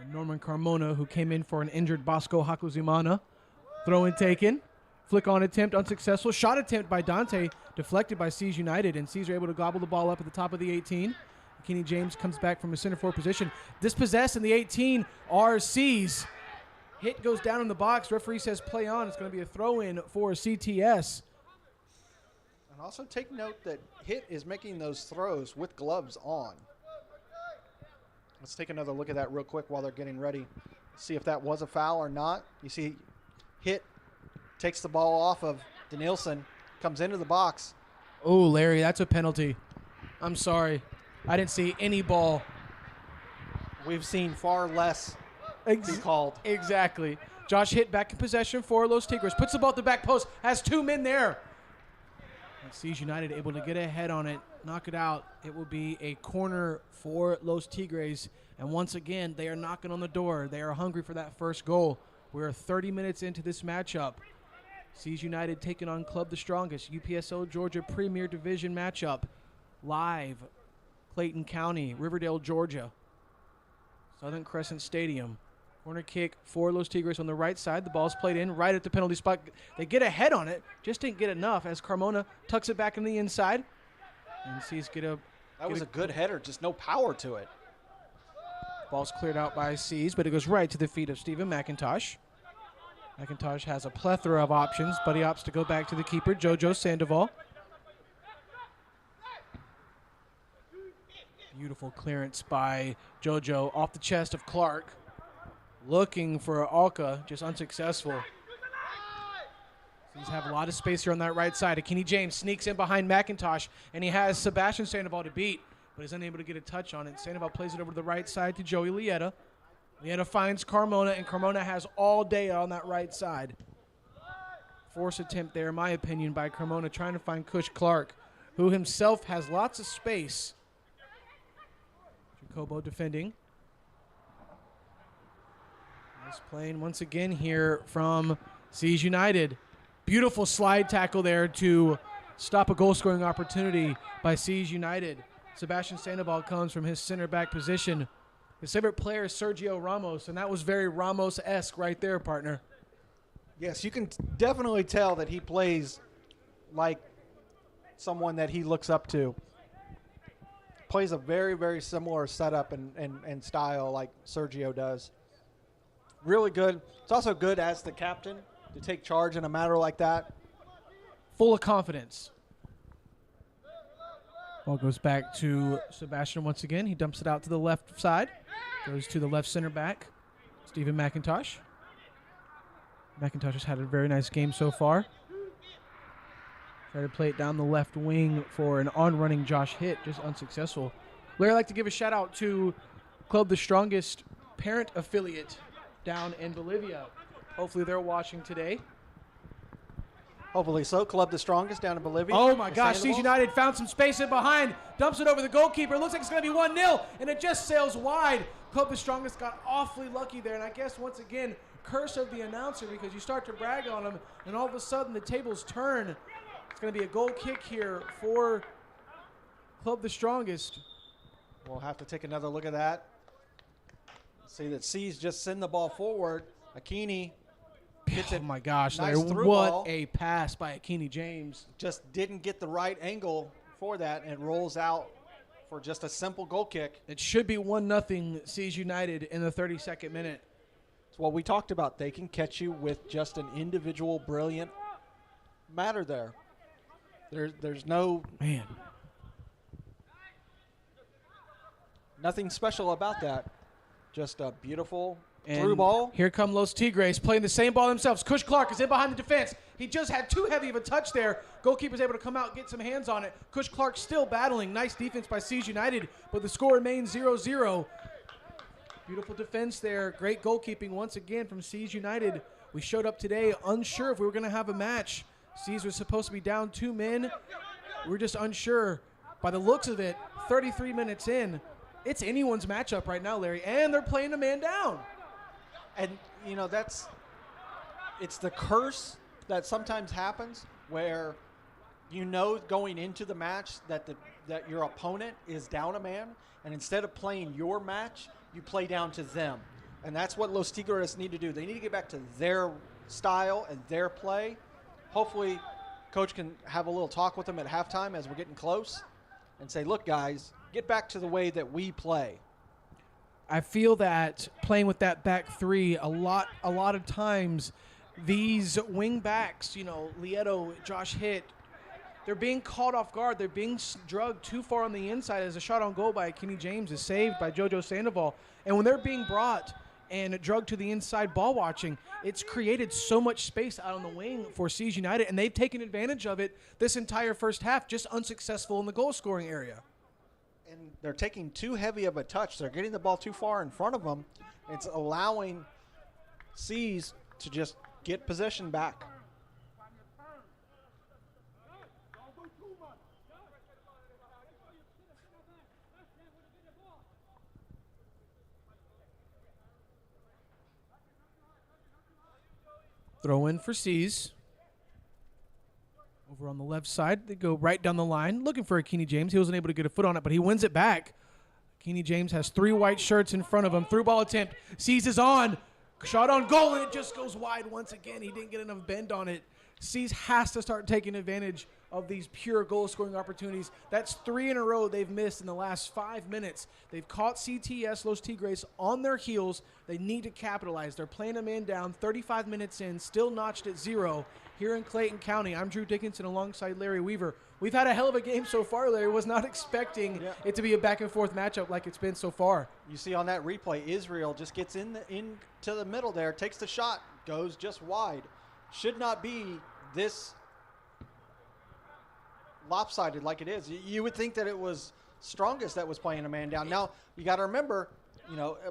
and Norman Carmona, who came in for an injured Bosco Hakuzimana. Throw-in taken. Flick-on attempt unsuccessful. Shot attempt by Dante, deflected by Seas United, and Seas are able to gobble the ball up at the top of the 18. Kenny James comes back from a center forward position. Dispossessed in the 18 are Seas. Hit goes down in the box. Referee says play on. It's going to be a throw-in for CTS. And also take note that Hit is making those throws with gloves on. Let's take another look at that real quick while they're getting ready. See if that was a foul or not. You see Hit takes the ball off of Danielson, comes into the box. Oh, Larry, that's a penalty. I'm sorry. I didn't see any ball. We've seen far less be called. Exactly. Josh Hitt back in possession for Los Tigres. Puts the ball at the back post. Has 2 men there. And Seas United able to get ahead on it. Knock it out. It will be a corner for Los Tigres. And once again, they are knocking on the door. They are hungry for that first goal. We're 30 minutes into this matchup. Seas United taking on Club the Strongest. UPSL Georgia Premier Division matchup. Live. Clayton County, Riverdale, Georgia. Southern Crescent Stadium. Corner kick for Los Tigres on the right side. The ball's played in right at the penalty spot. They get ahead on it. Just didn't get enough as Carmona tucks it back in the inside. And Seas get a... That was a good header, just no power to it. Ball's cleared out by Seas, but it goes right to the feet of Stephen McIntosh. McIntosh has a plethora of options, but he opts to go back to the keeper, JoJo Sandoval. Beautiful clearance by JoJo off the chest of Clark. Looking for Alka, just unsuccessful. Seas have a lot of space here on that right side. Akini James sneaks in behind McIntosh, and he has Sebastian Sandoval to beat. but is unable to get a touch on it. Sandoval plays it over to the right side to Joey Lieta. Lieta finds Carmona, and Carmona has all day on that right side. Force attempt there, in my opinion, by Carmona, trying to find Kush Clark, who himself has lots of space. Jacobo defending. Nice playing once again here from Siege United. Beautiful slide tackle there to stop a goal-scoring opportunity by Siege United. Sebastian Sandoval comes from his center back position. His favorite player is Sergio Ramos, and that was very Ramos-esque right there, partner. Yes, you can definitely tell that he plays like someone that he looks up to. Plays a very, very similar setup and style like Sergio does. Really good. It's also good as the captain to take charge in a matter like that. Full of confidence. Ball goes back to Sebastian once again. He dumps it out to the left side. Goes to the left center back, Stephen McIntosh. McIntosh has had a very nice game so far. Try to play it down the left wing for an on-running Josh Hitt, just unsuccessful. Larry, I'd like to give a shout-out to Club The Strongest parent affiliate down in Bolivia. Hopefully they're watching today. Hopefully so. Club The Strongest down in Bolivia. Oh, my gosh. Siege United found some space in behind. Dumps it over the goalkeeper. Looks like it's going to be 1-0, and it just sails wide. Club The Strongest got awfully lucky there, and I guess, once again, curse of the announcer, because you start to brag on him, and all of a sudden the tables turn. It's going to be a goal kick here for Club The Strongest. We'll have to take another look at that. See that C's just send the ball forward. Akini gets it. Oh, my gosh. Nice Larry, through what ball. a pass by Akini James. Just didn't get the right angle for that and rolls out for just a simple goal kick. It should be 1-0 Siege United in the 32nd minute. It's what we talked about. They can catch you with just an individual brilliant matter there. There's no nothing special about that. Just a beautiful through ball. Here come Los Tigres playing the same ball themselves. Kush Clark is in behind the defense. He just had too heavy of a touch there. Goalkeeper's able to come out, get some hands on it. Kush Clark still battling. Nice defense by Siege United, but the score remains 0-0. Beautiful defense there. Great goalkeeping once again from Siege United. We showed up today unsure if we were going to have a match. Siege was supposed to be down 2 men. We were just unsure. By the looks of it, 33 minutes in, it's anyone's matchup right now, Larry, and they're playing a man down. And, you know, it's the curse that sometimes happens where you know going into the match that your opponent is down a man, and instead of playing your match, you play down to them. And that's what Los Tigres need to do. They need to get back to their style and their play. Hopefully, Coach can have a little talk with them at halftime as we're getting close and say, look, guys, get back to the way that we play. I feel that playing with that back three, a lot of times, these wing backs, you know, Lieto, Josh Hitt, they're being caught off guard. They're being drugged too far on the inside as a shot on goal by Kenny James is saved by JoJo Sandoval. And when they're being brought and drugged to the inside ball watching, it's created so much space out on the wing for Siege United, and they've taken advantage of it this entire first half, just unsuccessful in the goal-scoring area. And they're taking too heavy of a touch. They're getting the ball too far in front of them. It's allowing C's to just get possession back. Throw in for C's. Over on the left side, they go right down the line, looking for Akini James. He wasn't able to get a foot on it, but he wins it back. Akini James has 3 white shirts in front of him. Through ball attempt. C's is on. Shot on goal, and it just goes wide once again. He didn't get enough bend on it. C's has to start taking advantage of these pure goal-scoring opportunities. That's 3 in a row they've missed in the last 5 minutes. They've caught CTS, Los Tigres, on their heels. They need to capitalize. They're playing a man down, 35 minutes in, still notched at 0 here in Clayton County. I'm Drew Dickinson alongside Larry Weaver. We've had a hell of a game so far, Larry. Was not expecting it to be a back-and-forth matchup like it's been so far. You see on that replay, Israel just gets into the middle there, takes the shot, goes just wide. Should not be this lopsided like it is. You would think that it was Strongest that was playing a man down. Now, you got to remember,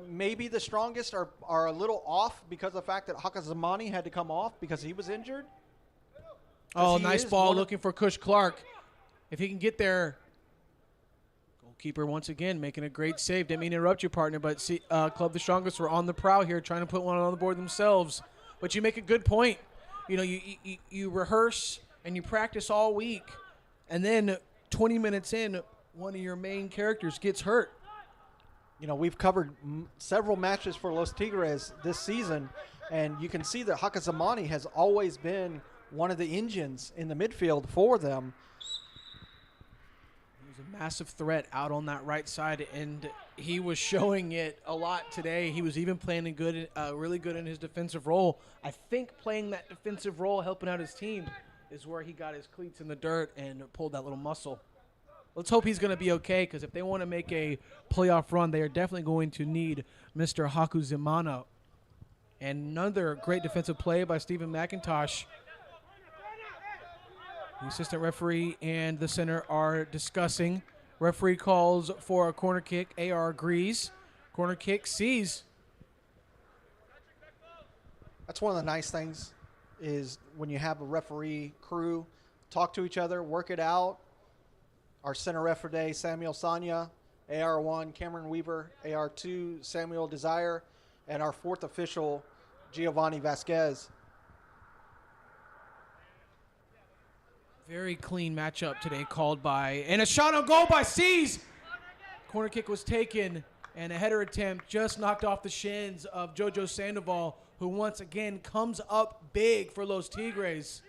maybe the Strongest are a little off because of the fact that Hakazamani had to come off because he was injured. Oh, nice ball looking for Kush Clark. If he can get there. Goalkeeper once again making a great save. Didn't mean to interrupt you, partner, but Club the Strongest were on the prowl here trying to put one on the board themselves. But you make a good point. You rehearse and you practice all week, and then 20 minutes in, one of your main characters gets hurt. We've covered several matches for Los Tigres this season, and you can see that Hakazamani has always been one of the engines in the midfield for them. He was a massive threat out on that right side, and he was showing it a lot today. He was even playing really good in his defensive role. I think playing that defensive role, helping out his team, is where he got his cleats in the dirt and pulled that little muscle. Let's hope he's going to be okay, because if they want to make a playoff run, they are definitely going to need Mr. Hakuzimana. And another great defensive play by Stephen McIntosh. The assistant referee and the center are discussing. Referee calls for a corner kick. AR agrees. Corner kick, sees. That's one of the nice things is when you have a referee crew talk to each other, work it out. Our center ref for today, Samuel Sanya, AR1, Cameron Weaver, AR2, Samuel Desire, and our fourth official, Giovanni Vasquez. Very clean matchup today called by, and a shot on goal by Seas. Corner kick was taken, and a header attempt just knocked off the shins of Jojo Sandoval, who once again comes up big for Los Tigres.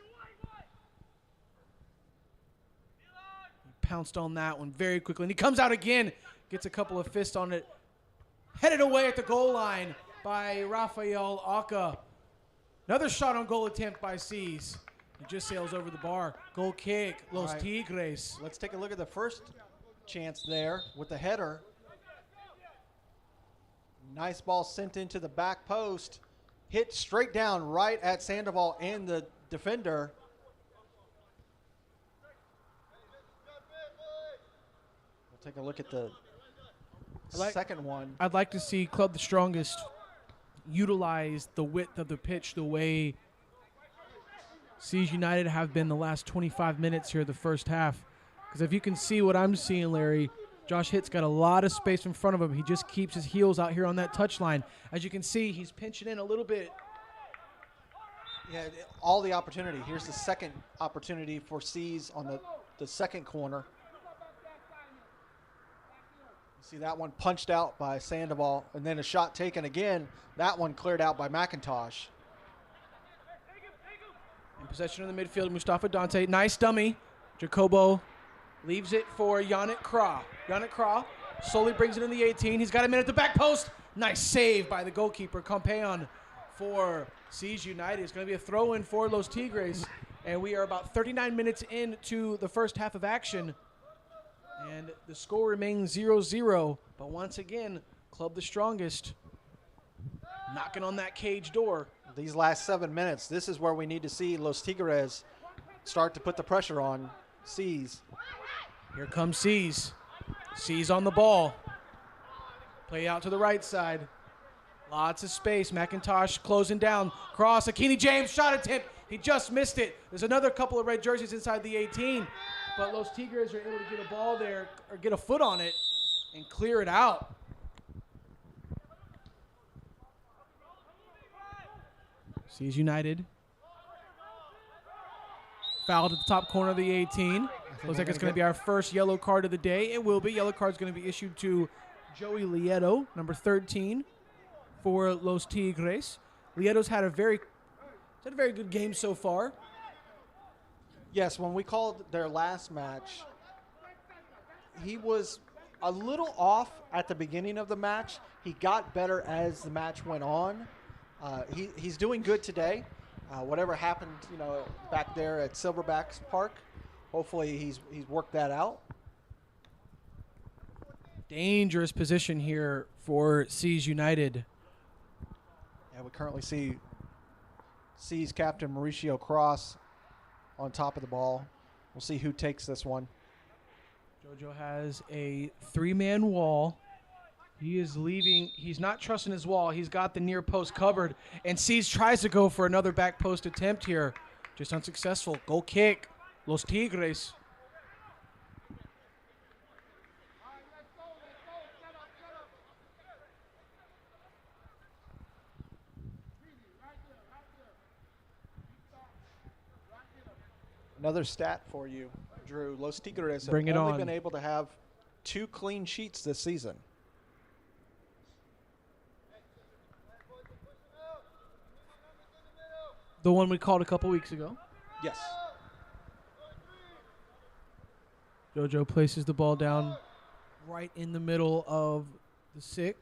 He pounced on that one very quickly, and he comes out again, gets a couple of fists on it, headed away at the goal line by Rafael Aka. Another shot on goal attempt by Seas. He just sails over the bar. Goal kick, Los Tigres. Let's take a look at the first chance there with the header. Nice ball sent into the back post. Hit straight down right at Sandoval and the defender. We'll take a look at the second one. I'd like to see Club the Strongest utilize the width of the pitch the way Seas United have been the last 25 minutes here the first half. Because if you can see what I'm seeing, Larry, Josh Hitt's got a lot of space in front of him. He just keeps his heels out here on that touchline. As you can see, he's pinching in a little bit. Yeah, all the opportunity. Here's the second opportunity for Seas on the second corner. You see that one punched out by Sandoval, and then a shot taken again. That one cleared out by McIntosh. In possession of the midfield, Mustafa Dante. Nice dummy. Jacobo leaves it for Yannick Kra. Yannick Kra slowly brings it in the 18. He's got him in at the back post. Nice save by the goalkeeper, Compeon, for Seas United. It's going to be a throw-in for Los Tigres. And we are about 39 minutes into the first half of action. And the score remains 0-0. But once again, Club the Strongest knocking on that cage door. These last 7 minutes, this is where we need to see Los Tigres start to put the pressure on Seas. Here comes Seas. Seas on the ball. Play out to the right side. Lots of space. McIntosh closing down. Cross. Akini James shot attempt. He just missed it. There's another couple of red jerseys inside the 18. But Los Tigres are able to get a ball there or get a foot on it and clear it out. Seas United. Fouled at the top corner of the 18. Looks like it's going to be our first yellow card of the day. It will be. Yellow card's going to be issued to Joey Lieto, number 13, for Los Tigres. Lieto's had a very good game so far. Yes, when we called their last match, he was a little off at the beginning of the match. He got better as the match went on. He's doing good today. Whatever happened, back there at Silverbacks Park, hopefully he's worked that out. Dangerous position here for Seas United. Yeah, we currently see Seas captain Mauricio Cross on top of the ball. We'll see who takes this one. JoJo has a 3-man wall. He is leaving. He's not trusting his wall. He's got the near post covered. And Seas tries to go for another back post attempt here. Just unsuccessful. Goal kick. Los Tigres. Another stat for you, Drew. Los Tigres have Bring it only on. been able to have 2 clean sheets this season. The one we called a couple weeks ago. Yes. JoJo places the ball down right in the middle of the 6.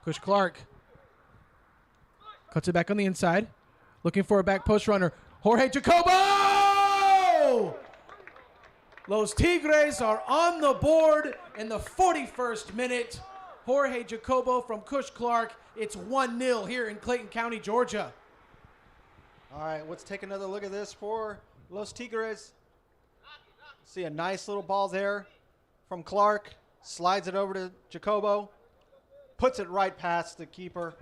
Kush Clark cuts it back on the inside. Looking for a back post runner. Jorge Jacobo! Los Tigres are on the board in the 41st minute. Jorge Jacobo from Kush Clark. It's 1-0 here in Clayton County, Georgia. All right, let's take another look at this for Los Tigres. See a nice little ball there from Clark. Slides it over to Jacobo. Puts it right past the keeper.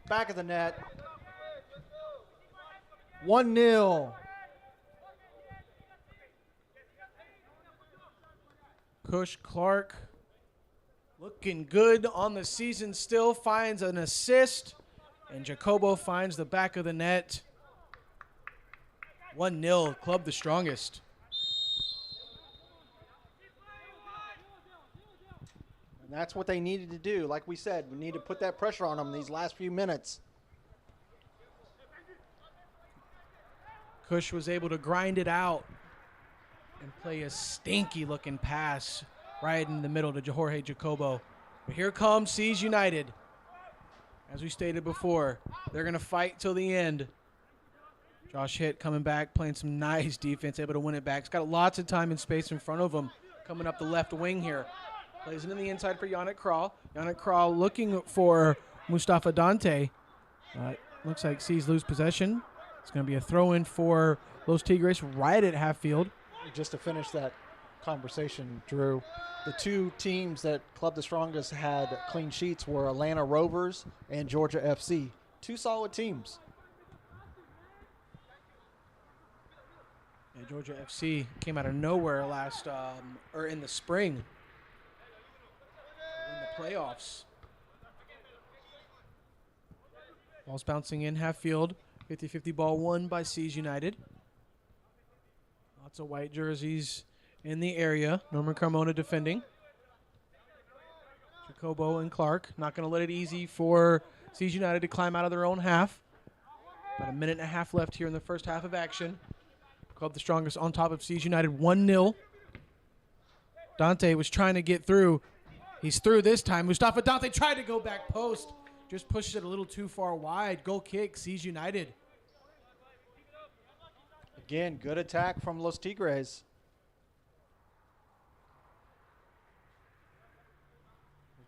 Back of the net. 1-0. Kush Clark looking good on the season still. Finds an assist. And Jacobo finds the back of the net. 1-0, club the strongest. And that's what they needed to do. Like we said, we need to put that pressure on them these last few minutes. Kush was able to grind it out and play a stinky looking pass right in the middle to Jorge Jacobo. But here comes Seas United. As we stated before, they're going to fight till the end. Josh Hitt coming back, playing some nice defense, able to win it back. He's got lots of time and space in front of him coming up the left wing here. Plays it in the inside for Yannick Kral. Yannick Kral looking for Mustafa Dante. Looks like Seas lose possession. It's going to be a throw-in for Los Tigres right at half field. Just to finish that conversation, Drew, the 2 teams that Club the Strongest had clean sheets were Atlanta Rovers and Georgia FC. 2 solid teams. Yeah, Georgia FC came out of nowhere in the spring. In the playoffs. Ball's bouncing in half field. 50-50 ball won by Seas United. Lots of white jerseys in the area. Norman Carmona defending. Jacobo and Clark not going to let it easy for Seas United to climb out of their own half. About a minute and a half left here in the first half of action. Club the Strongest on top of Seas United 1-0. Dante was trying to get through. He's through this time. Mustafa Dante tried to go back post. Just pushed it a little too far wide. Goal kick, Seas United. Again, good attack from Los Tigres.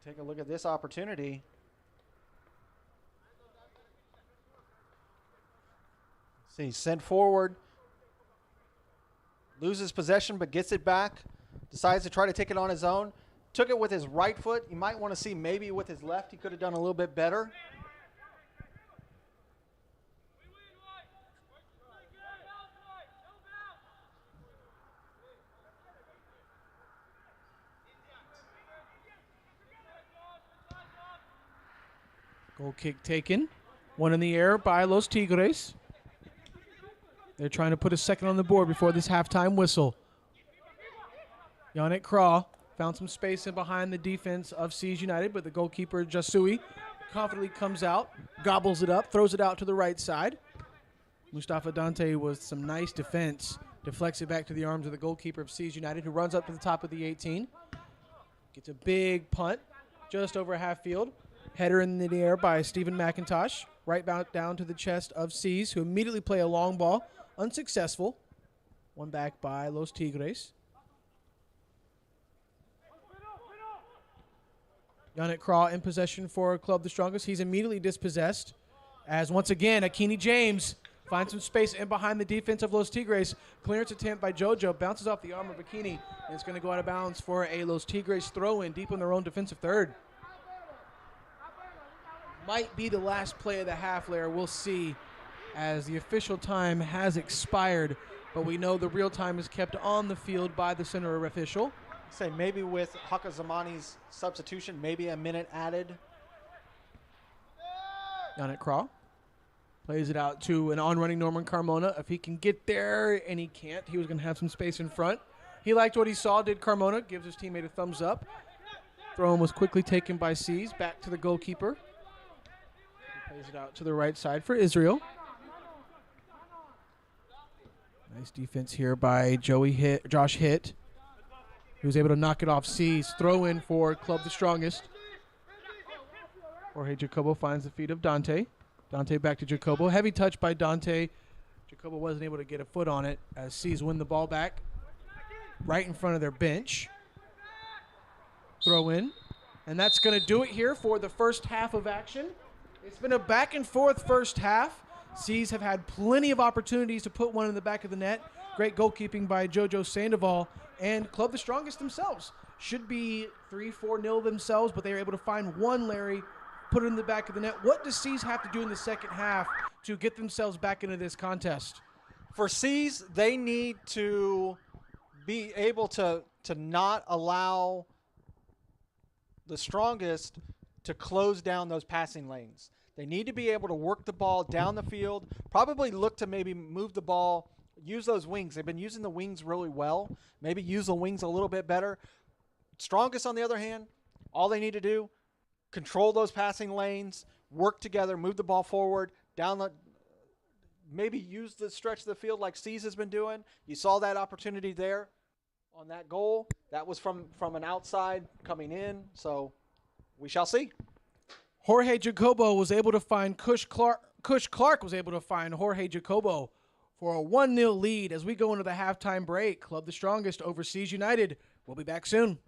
Take a look at this opportunity. See, sent forward. Loses possession but gets it back. Decides to try to take it on his own. Took it with his right foot. You might want to see maybe with his left he could have done a little bit better. Goal kick taken. One in the air by Los Tigres. They're trying to put a second on the board before this halftime whistle. Yannick Kral found some space in behind the defense of Seas United, but the goalkeeper, Jasui, confidently comes out, gobbles it up, throws it out to the right side. Mustafa Dante with some nice defense, deflects it back to the arms of the goalkeeper of Seas United, who runs up to the top of the 18. Gets a big punt just over half field. Header in the air by Stephen McIntosh, right back down to the chest of Seas, who immediately play a long ball, unsuccessful. One back by Los Tigres. Yannick Kral in possession for Club the Strongest. He's immediately dispossessed as once again Akini James Finds some space in behind the defense of Los Tigres. Clearance attempt by JoJo. Bounces off the arm of Bikini. And it's going to go out of bounds for a Los Tigres throw-in deep in their own defensive third. Might be the last play of the half, Lair. We'll see, as the official time has expired. But we know the real time is kept on the field by the center official. Say maybe with Hakazamani's substitution, maybe a minute added. Down at Craw. Plays it out to an on-running Norman Carmona. If he can get there, and he can't, he was going to have some space in front. He liked what he saw, did Carmona. Gives his teammate a thumbs up. Throw-in was quickly taken by Seas. Back to the goalkeeper. He plays it out to the right side for Israel. Nice defense here by Josh Hitt. He was able to knock it off Seas. Throw-in for Club the Strongest. Jorge Jacobo finds the feet of Dante. Dante back to Jacobo. Heavy touch by Dante. Jacobo wasn't able to get a foot on it as Seas win the ball back right in front of their bench. Throw in. And that's going to do it here for the first half of action. It's been a back and forth first half. Seas have had plenty of opportunities to put one in the back of the net. Great goalkeeping by JoJo Sandoval. And Club the Strongest themselves should be 3-4-0 themselves, but they were able to find one, Larry, put it in the back of the net. What does Seas have to do in the second half to get themselves back into this contest? For Seas, they need to be able to not allow the Strongest to close down those passing lanes. They need to be able to work the ball down the field, probably look to maybe move the ball, use those wings. They've been using the wings really well. Maybe use the wings a little bit better. Strongest, on the other hand, all they need to do, control those passing lanes, work together, move the ball forward, down the, maybe use the stretch of the field like Seas has been doing. You saw that opportunity there on that goal. That was from an outside coming in, so we shall see. Jorge Jacobo was able to find Kush Clark was able to find Jorge Jacobo for a 1-0 lead as we go into the halftime break. Club the Strongest over Seas United. We'll be back soon.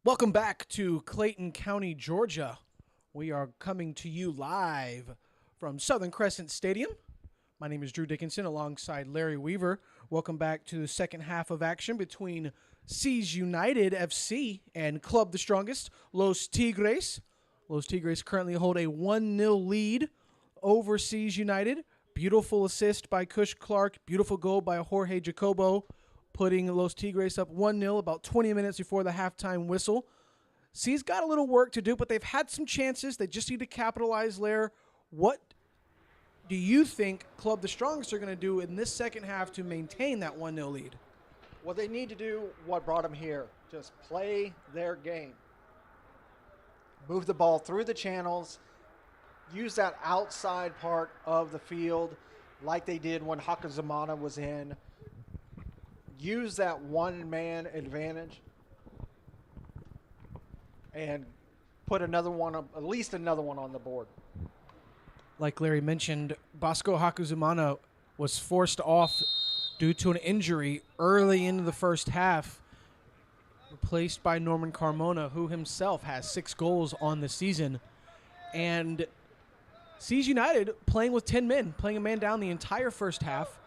Welcome back to Clayton County, Georgia. We are coming to you live from Southern Crescent Stadium. My name is Drew Dickinson alongside Larry Weaver. Welcome back to the second half of action between Seas United FC and Club the Strongest, Los Tigres. Los Tigres currently hold a 1-0 lead over Seas United. Beautiful assist by Cush Clark. Beautiful goal by Jorge Jacobo, putting Los Tigres up 1-0 about 20 minutes before the halftime whistle. Seas got a little work to do, but they've had some chances. They just need to capitalize there. What do you think Club the Strongest are going to do in this second half to maintain that 1-0 lead? Well, they need to do what brought them here. Just play their game. Move the ball through the channels. Use that outside part of the field like they did when Hakazumana was in. Use that one-man advantage and put another one, at least another one on the board. Like Larry mentioned, Bosco Hakuzumana was forced off due to an injury early into the first half, replaced by Norman Carmona, who himself has 6 goals on the season. And Seas United playing with 10 men, playing a man down the entire first half,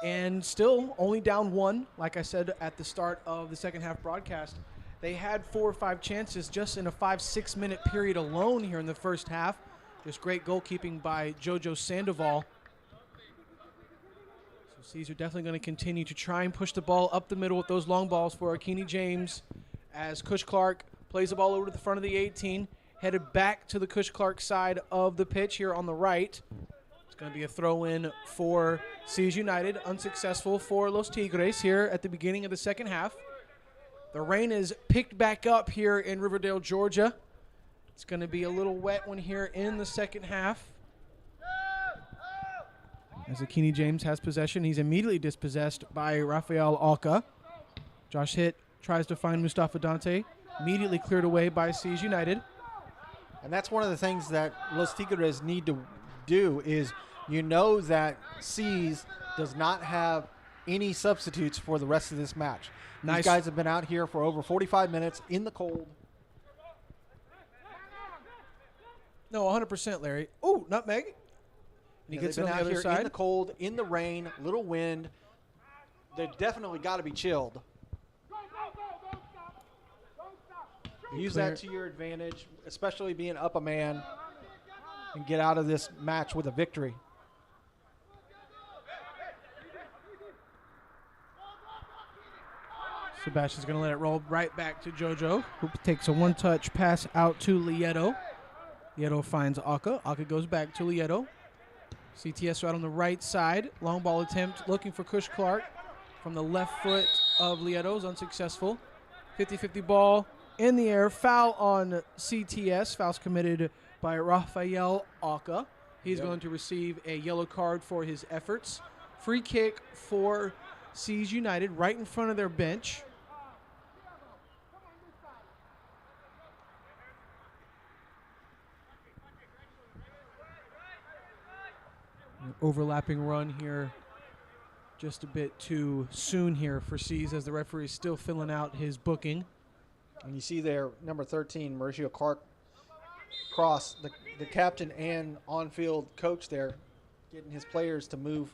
and still only down 1. Like I said at the start of the second half broadcast, they had 4 or 5 chances just in a 5-6 minute period alone here in the first half. Just great goalkeeping by Jojo Sandoval. So Seas are definitely going to continue to try and push the ball up the middle with those long balls for Akini James, as Cush Clark plays the ball over to the front of the 18, headed back to the Cush Clark side of the pitch here on the right. It's going to be a throw-in for Seas United, unsuccessful for Los Tigres here at the beginning of the second half. The rain is picked back up here in Riverdale, Georgia. It's going to be a little wet one here in the second half. As Akini James has possession, he's immediately dispossessed by Rafael Alca. Josh Hitt tries to find Mustafa Dante, immediately cleared away by Seas United. And that's one of the things that Los Tigres need to do is, you know, that Seas does not have any substitutes for the rest of this match. Nice. These guys have been out here for over 45 minutes in the cold. No, 100%, Larry. Ooh, nutmeg. And he Yeah, gets they've it been on out the here other side. in the cold, in the rain, little wind. They've definitely got to be chilled. Use Clear. that to your advantage, especially being up a man, and get out of this match with a victory. Sebastian's going to let it roll right back to Jojo, who takes a one-touch pass out to Lieto. Lieto finds Aka. Aka goes back to Lieto. CTS right on the right side. Long ball attempt looking for Cush Clark from the left foot of Lieto is unsuccessful. 50-50 ball in the air. Foul on CTS. Foul's committed by Rafael Aka. He's going to receive a yellow card for his efforts. Free kick for Seas United right in front of their bench. Overlapping run here, just a bit too soon here for Seas, as the referee is still filling out his booking. And you see there, number 13, Mauricio Clark, cross, the captain and on-field coach there, getting his players to move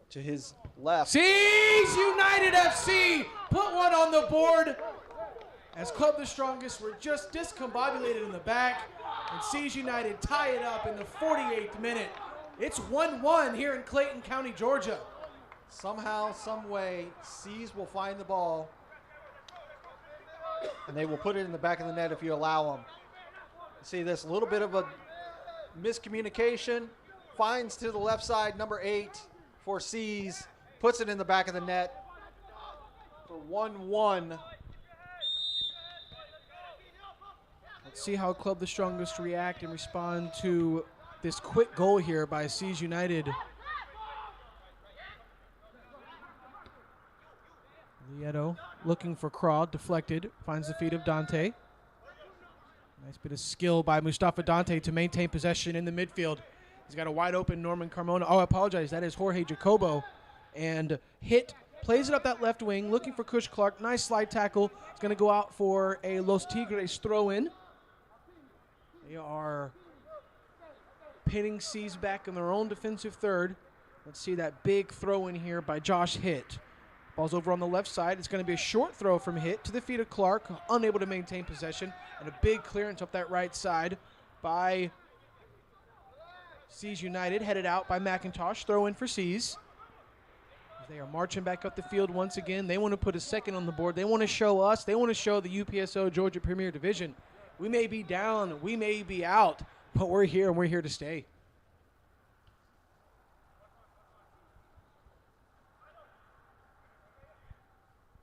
to his left. Seas United FC put one on the board, as Club the Strongest were just discombobulated in the back, and Seas United tie it up in the 48th minute. It's 1-1 here in Clayton County, Georgia. Somehow, some way, Seas will find the ball, and they will put it in the back of the net if you allow them. See this little bit of a miscommunication. Finds to the left side, number 8 for Seas. Puts it in the back of the net for 1-1. Let's see how Club the Strongest react and respond to this quick goal here by Seas United. Lieto looking for Craw, deflected, finds the feet of Dante. Nice bit of skill by Mustafa Dante to maintain possession in the midfield. He's got a wide open Norman Carmona. Oh, I apologize. That is Jorge Jacobo. And Hit plays it up that left wing, looking for Kush Clark. Nice slide tackle. It's going to go out for a Los Tigres throw-in. They are pinning C's back in their own defensive third. Let's see that big throw in here by Josh Hitt. Ball's over on the left side. It's going to be a short throw from Hitt to the feet of Clark, unable to maintain possession, and a big clearance up that right side by C's United, headed out by McIntosh. Throw in for C's. They are marching back up the field once again. They want to put a second on the board. They want to show us. They want to show the UPSL Georgia Premier Division. We may be down. We may be out, but we're here, and we're here to stay.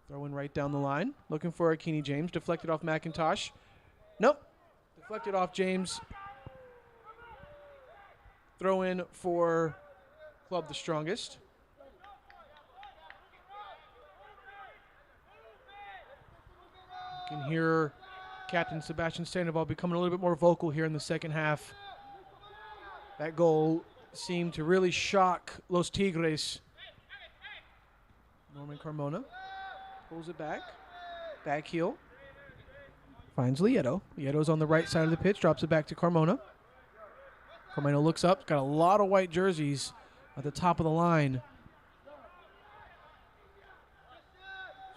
Throwing right down the line. Looking for Akini James. Deflected off McIntosh. Nope. Deflected off James. Throw in for Club the Strongest. You can hear Captain Sebastian Sandoval becoming a little bit more vocal here in the second half. That goal seemed to really shock Los Tigres. Norman Carmona pulls it back. Back heel. Finds Lieto. Lieto's on the right side of the pitch. Drops it back to Carmona. Carmona looks up. Got a lot of white jerseys at the top of the line.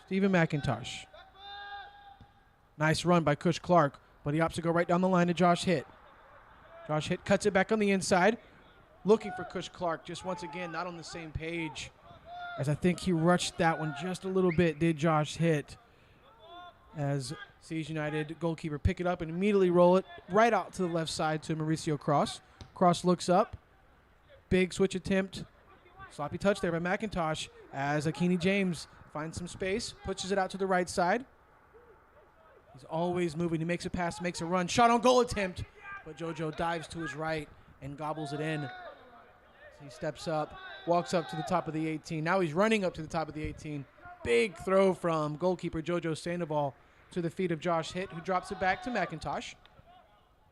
Stephen McIntosh. Nice run by Kush Clark, but he opts to go right down the line to Josh Hitt. Josh Hitt cuts it back on the inside. Looking for Kush Clark, just once again not on the same page. As I think he rushed that one just a little bit, did Josh Hitt. As Siege United goalkeeper pick it up and immediately roll it right out to the left side to Mauricio Cross. Cross looks up. Big switch attempt. Sloppy touch there by McIntosh as Akini James finds some space, pushes it out to the right side. He's always moving. He makes a pass, makes a run. Shot on goal attempt, but JoJo dives to his right and gobbles it in. He steps up, walks up to the top of the 18. Now he's running up to the top of the 18. Big throw from goalkeeper JoJo Sandoval to the feet of Josh Hitt, who drops it back to McIntosh.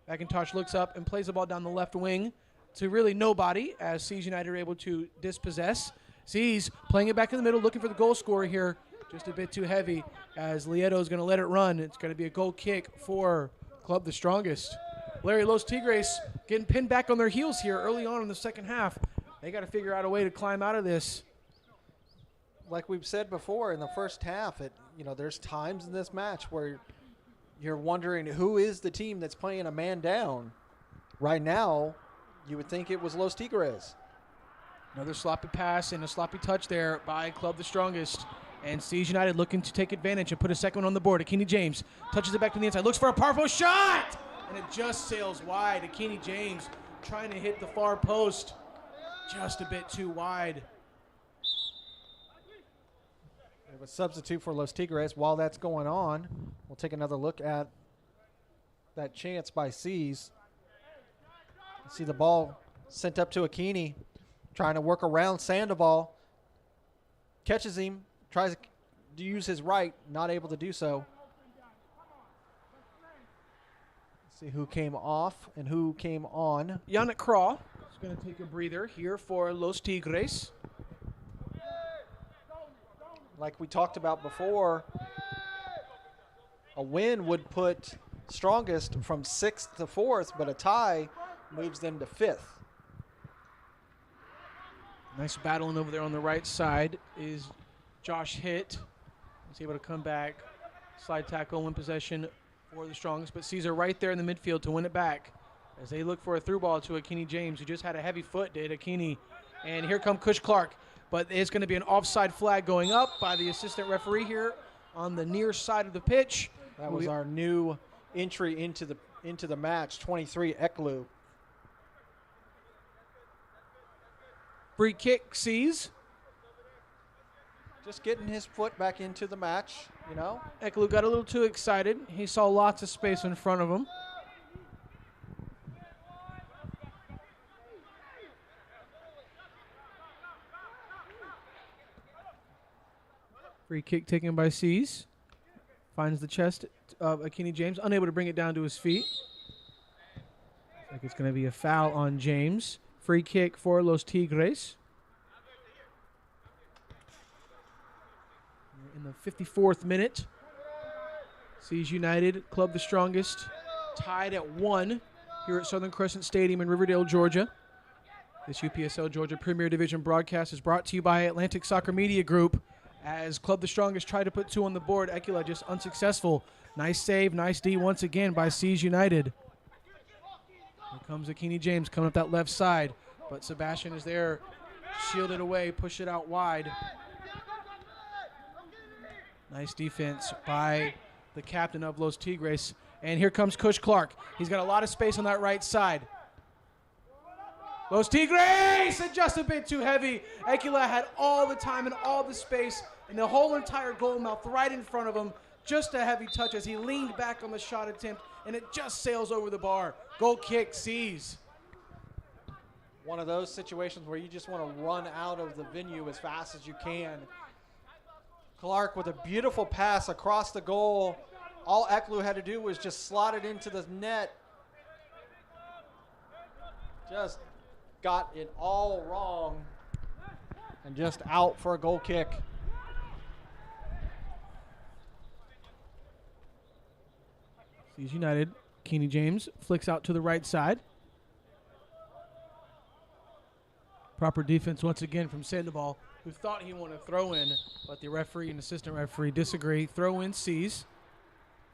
McIntosh looks up and plays the ball down the left wing to really nobody as Siege United are able to dispossess. Siege playing it back in the middle, looking for the goal scorer here. Just a bit too heavy as Lieto is going to let it run. It's going to be a goal kick for Club the Strongest. Larry, Los Tigres getting pinned back on their heels here early on in the second half. They got to figure out a way to climb out of this. Like we've said before in the first half, there's times in this match where you're wondering who is the team that's playing a man down. Right now, you would think it was Los Tigres. Another sloppy pass and a sloppy touch there by Club the Strongest. And Siege United looking to take advantage and put a second one on the board. Akini James touches it back to the inside, looks for a powerful shot! And it just sails wide. Akini James trying to hit the far post. Just a bit too wide. We have a substitute for Los Tigres. While that's going on, we'll take another look at that chance by C's. See the ball sent up to Akini, trying to work around Sandoval. Catches him, tries to use his right, not able to do so. Let's see who came off and who came on. Yannick Craw is going to take a breather here for Los Tigres. Like we talked about before, a win would put Strongest from 6th to 4th, but a tie moves them to 5th. Nice battling over there on the right side is Josh Hitt. He's able to come back, slide tackle, win possession for the Strongest, but Caesar right there in the midfield to win it back as they look for a through ball to Akini James, who just had a heavy foot, did Akini. And here come Kush Clark, but it's going to be an offside flag going up by the assistant referee here on the near side of the pitch. That was our new entry into the match, 23 Eklu. Free kick sees. Just getting his foot back into the match, Eklu got a little too excited. He saw lots of space in front of him. Free kick taken by C's. Finds the chest of Akini James, unable to bring it down to his feet. Looks like it's going to be a foul on James. Free kick for Los Tigres. the 54th minute. Seas United, Club the Strongest, tied at 1 here at Southern Crescent Stadium in Riverdale, Georgia. This UPSL Georgia Premier Division broadcast is brought to you by Atlantic Soccer Media Group. As Club the Strongest tried to put 2 on the board, Ekula just unsuccessful. Nice save, nice D once again by Seas United. Here comes Akini James coming up that left side, but Sebastian is there, shielded away, push it out wide. Nice defense by the captain of Los Tigres. And here comes Kush Clark. He's got a lot of space on that right side. Los Tigres, and just a bit too heavy. Ekula had all the time and all the space and the whole entire goal mouth right in front of him. Just a heavy touch as he leaned back on the shot attempt, and it just sails over the bar. Goal kick, Seas. One of those situations where you just want to run out of the venue as fast as you can. Clark with a beautiful pass across the goal. All Eklu had to do was just slot it into the net. Just got it all wrong and just out for a goal kick. Seas United, Keeney James flicks out to the right side. Proper defense once again from Sandoval, who thought he wanted to throw in, but the referee and assistant referee disagree. Throw in Seas,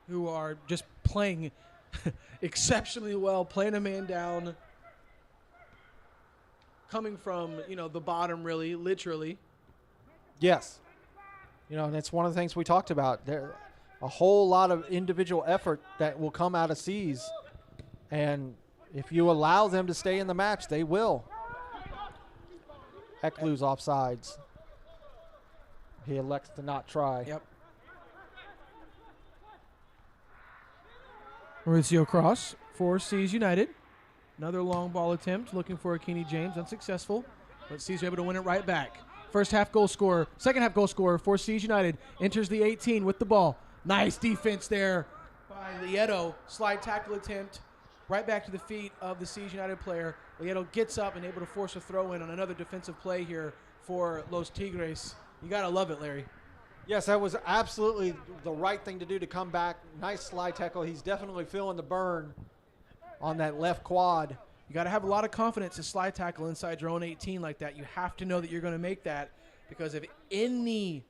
who are just playing exceptionally well, playing a man down, coming from, the bottom really, literally. Yes. And that's one of the things we talked about. There a whole lot of individual effort that will come out of Seas. And if you allow them to stay in the match, they will. Eklu's offsides. He elects to not try. Yep. Mauricio Cross for Seas United. Another long ball attempt, looking for Akini James, unsuccessful. But Seas are able to win it right back. First half goal scorer, second half goal scorer for Seas United. Enters the 18 with the ball. Nice defense there by Lieto. Slide tackle attempt. Right back to the feet of the Seas United player. Lieto gets up and able to force a throw in on another defensive play here for Los Tigres. You got to love it, Larry. Yes, that was absolutely the right thing to do to come back. Nice slide tackle. He's definitely feeling the burn on that left quad. You got to have a lot of confidence to slide tackle inside your own 18 like that. You have to know that you're going to make that, because if any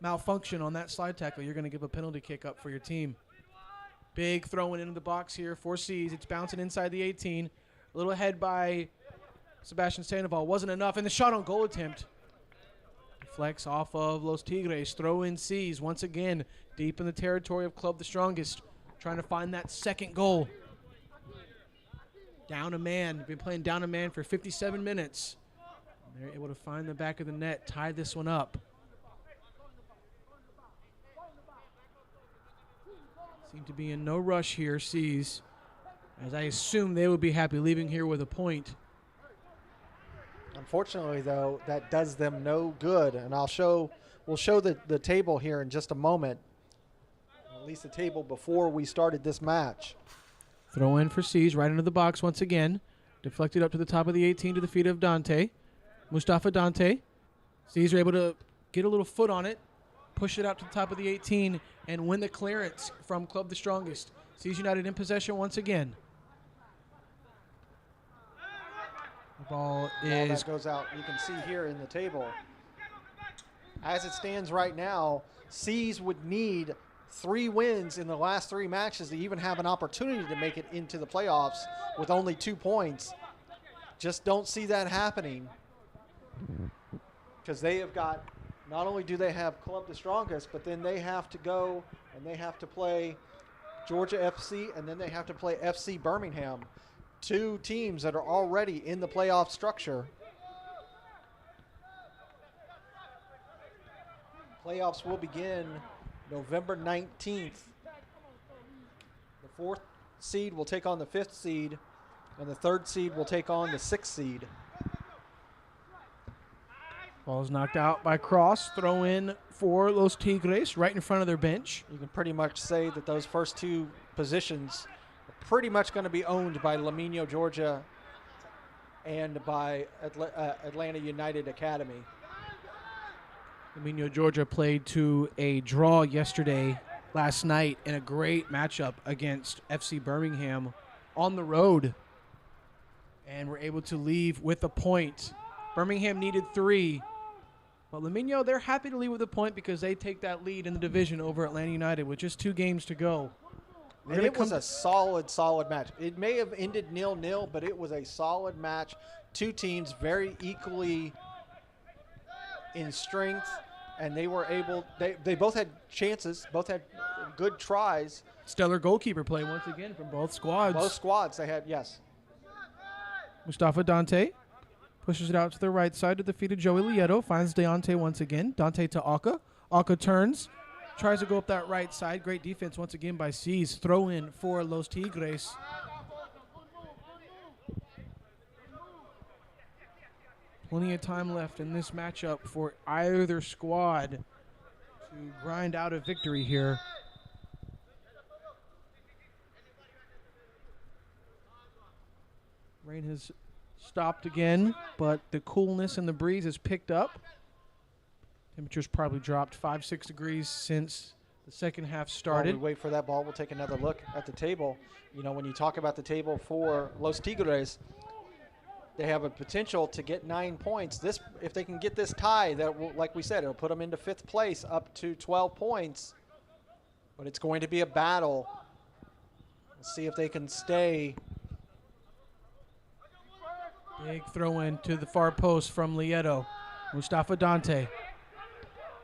malfunction on that slide tackle, you're going to give a penalty kick up for your team. Big throwing into the box here for Seas. It's bouncing inside the 18. A little ahead by Sebastian Sandoval. Wasn't enough. And the shot on goal attempt deflects off of Los Tigres. Throw in Seas once again deep in the territory of Club the Strongest, trying to find that second goal. Down a man. Been playing down a man for 57 minutes. And they're able to find the back of the net, tie this one up. Seem to be in no rush here, Seas, as I assume they would be happy leaving here with a point. Unfortunately, though, that does them no good, and we'll show the table here in just a moment, at least the table before we started this match. Throw in for Seas, right into the box once again. Deflected up to the top of the 18 to the feet of Dante. Mustafa Dante. Seas are able to get a little foot on it, push it out to the top of the 18, and win the clearance from Club the Strongest. Seas United in possession once again. The ball is... that goes out. You can see here in the table. As it stands right now, Seas would need 3 wins in the last 3 matches to even have an opportunity to make it into the playoffs with only 2 points. Just don't see that happening, because they have got, not only do they have Club the Strongest, but then they have to go and they have to play Georgia FC, and then they have to play FC Birmingham, 2 teams that are already in the playoff structure. Playoffs will begin November 19th. The 4th seed will take on the 5th seed, and the 3rd seed will take on the 6th seed. Ball's knocked out by Cross. Throw in for Los Tigres right in front of their bench. You can pretty much say that those first 2 positions are pretty much going to be owned by Lamino, Georgia, and by Atlanta United Academy. Dominion, Georgia played to a draw last night in a great matchup against FC Birmingham on the road. And were able to leave with a point. Birmingham needed 3. But Laminio, they're happy to leave with a point because they take that lead in the division over Atlanta United with just 2 games to go. And it was a solid match. It may have ended 0-0, but it was a solid match. 2 teams very equally in strength, and they were able, they both had chances, both had good tries. Stellar goalkeeper play once again from both squads. Both squads, they had, yes. Mustafa Dante pushes it out to the right side to the feet of Joey Lieto. Finds Deontay once again. Dante to Aka. Aka turns. Tries to go up that right side. Great defense once again by C's. Throw in for Los Tigres. Plenty of time left in this matchup for either squad to grind out a victory here. Rain has stopped again, but the coolness and the breeze has picked up. Temperature's probably dropped 5-6 degrees since the second half started. While we wait for that ball, we'll take another look at the table. You know, when you talk about the table for Los Tigres, they have a potential to get 9 points. This, if they can get this tie, that will, like we said, it'll put them into 5th place, up to 12 points. But it's going to be a battle. Let's see if they can stay. Big throw in to the far post from Lieto. Mustafa Dante.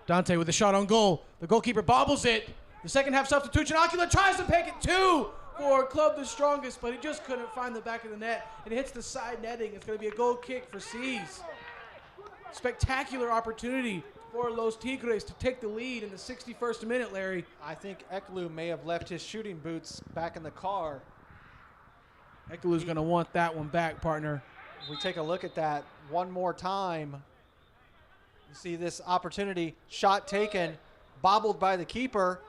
Dante with a shot on goal. The goalkeeper bobbles it. The second half substitution. Ocula tries to pick it 2 for Club the Strongest, but he just couldn't find the back of the net. It hits the side netting. It's going to be a goal kick for C's. Spectacular opportunity for Los Tigres to take the lead in the 61st minute, Larry. I think Eklu may have left his shooting boots back in the car. Eklu's going to want that one back, partner. If we take a look at that one more time, you see this opportunity, shot taken, bobbled by the keeper.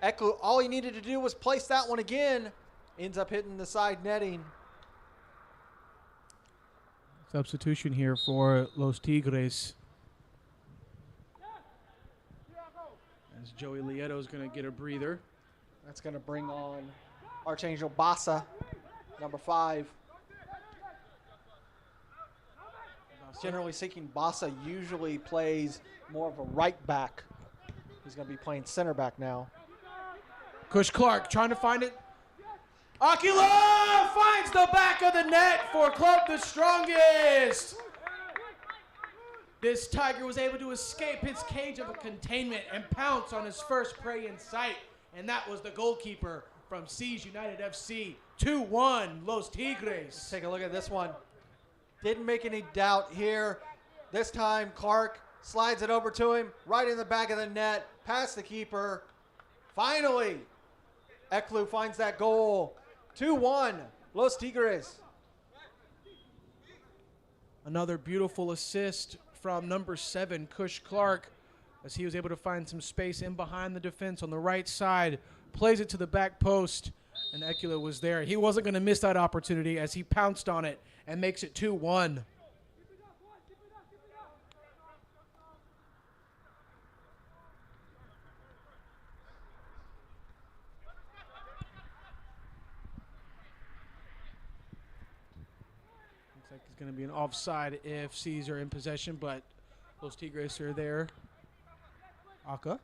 Eklu, all he needed to do was place that one again. Ends up hitting the side netting. Substitution here for Los Tigres. As Joey Lieto is going to get a breather. That's going to bring on Archangel Bassa, number 5. Generally speaking, Bassa usually plays more of a right back. He's going to be playing center back now. Kush Clark trying to find it. Aquila finds the back of the net for Club the Strongest. This Tiger was able to escape his cage of a containment and pounce on his first prey in sight. And that was the goalkeeper from C's United FC. 2-1, Los Tigres. Let's take a look at this one. Didn't make any doubt here. This time, Clark slides it over to him, right in the back of the net, past the keeper. Finally, Eklu finds that goal. 2-1, Los Tigres. Another beautiful assist from number 7, Kush Clark, as he was able to find some space in behind the defense on the right side. Plays it to the back post, and Ekula was there. He wasn't going to miss that opportunity as he pounced on it and makes it 2-1. Looks like it's going to be an offside if C's are in possession, but Los Tigres are there. Aka.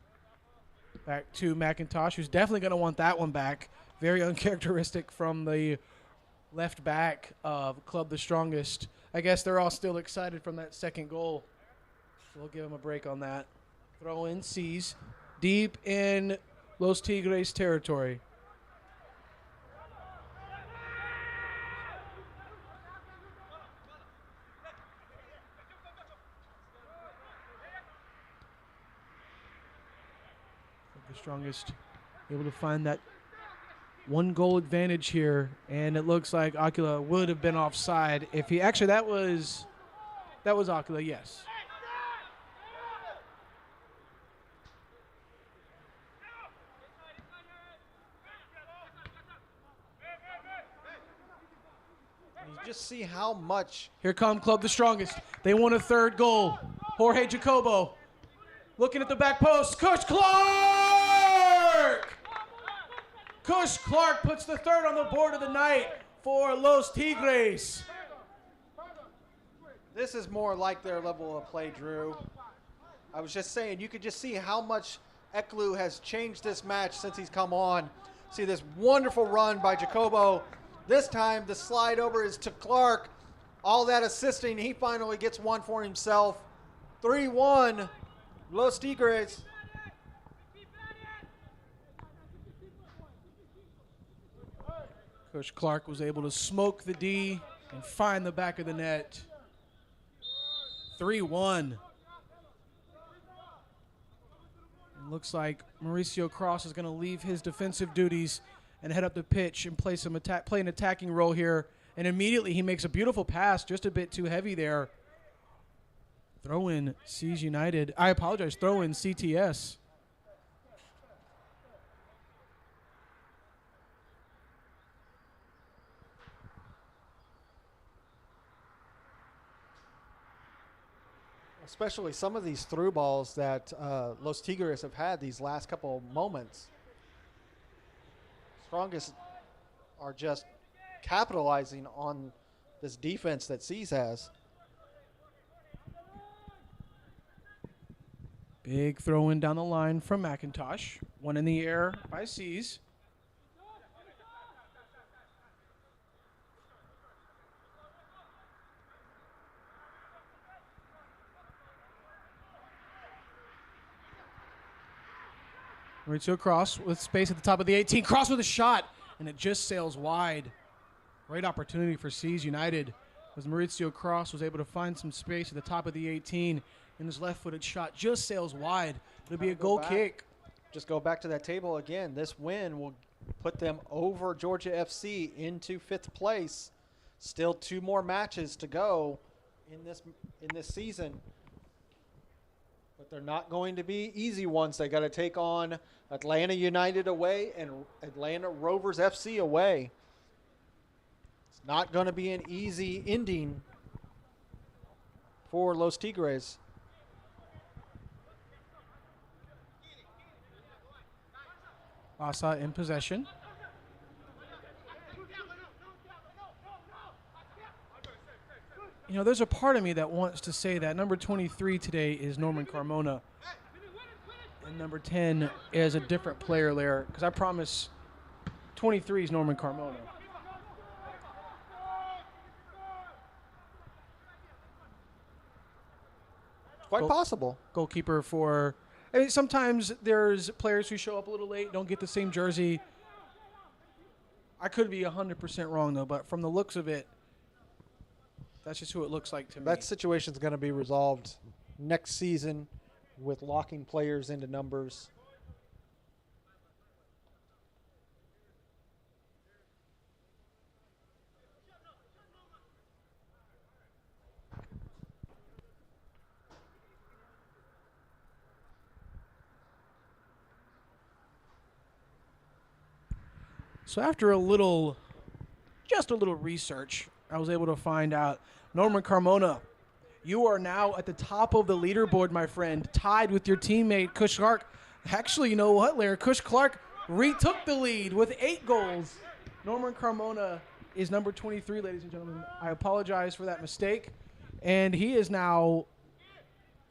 Back to McIntosh, who's definitely going to want that one back. Very uncharacteristic from the left back of Club the Strongest. I guess they're all still excited from that second goal. So we'll give them a break on that. Throw in C's deep in Los Tigres territory. The Strongest able to find that 1-goal advantage here, and it looks like Aquila would have been offside if he actually that was Aquila, yes. You just see how much. Here come Club the Strongest. They want a 3rd goal. Jorge Jacobo Looking at the back post, Kush Clark! Kush Clark puts the third on the board of the night for Los Tigres. This is more like their level of play, Drew. I was just saying, you could just see how much Eklu has changed this match since he's come on. See this wonderful run by Jacobo. This time, the slide over is to Clark. All that assisting, he finally gets one for himself. 3-1, Los Tigres. Coach Clark was able to smoke the D and find the back of the net. 3-1. Looks like Mauricio Cross is going to leave his defensive duties and head up the pitch and play an attacking role here. And immediately he makes a beautiful pass, just a bit too heavy there. Throw in Seas United. I apologize, throw in CTS. Especially some of these through balls that Los Tigres have had these last couple moments. Strongest are just capitalizing on this defense that Seas has. Big throw in down the line from McIntosh. One in the air by Seas. Maurizio Cross with space at the top of the 18. Cross with a shot, and it just sails wide. Great opportunity for Seas United as Maurizio Cross was able to find some space at the top of the 18, and his left-footed shot just sails wide. It'll be a goal kick. Just go back to that table again. This win will put them over Georgia FC into 5th place. Still 2 more matches to go in this season. But they're not going to be easy ones. They got to take on Atlanta United away and Atlanta Rovers FC away. It's not going to be an easy ending for Los Tigres. Asa in possession. You know, there's a part of me that wants to say that number 23 today is Norman Carmona. And number 10 is a different player there, because I promise 23 is Norman Carmona. Quite possible. Goalkeeper for, I mean, sometimes there's players who show up a little late, don't get the same jersey. I could be 100% wrong, though, but from the looks of it, that's just who it looks like to me. That situation's going to be resolved next season with locking players into numbers. So after just a little research, I was able to find out, Norman Carmona, you are now at the top of the leaderboard, my friend, tied with your teammate, Kush Clark. Actually, you know what, Larry? Kush Clark retook the lead with 8 goals. Norman Carmona is number 23, ladies and gentlemen. I apologize for that mistake. And he is now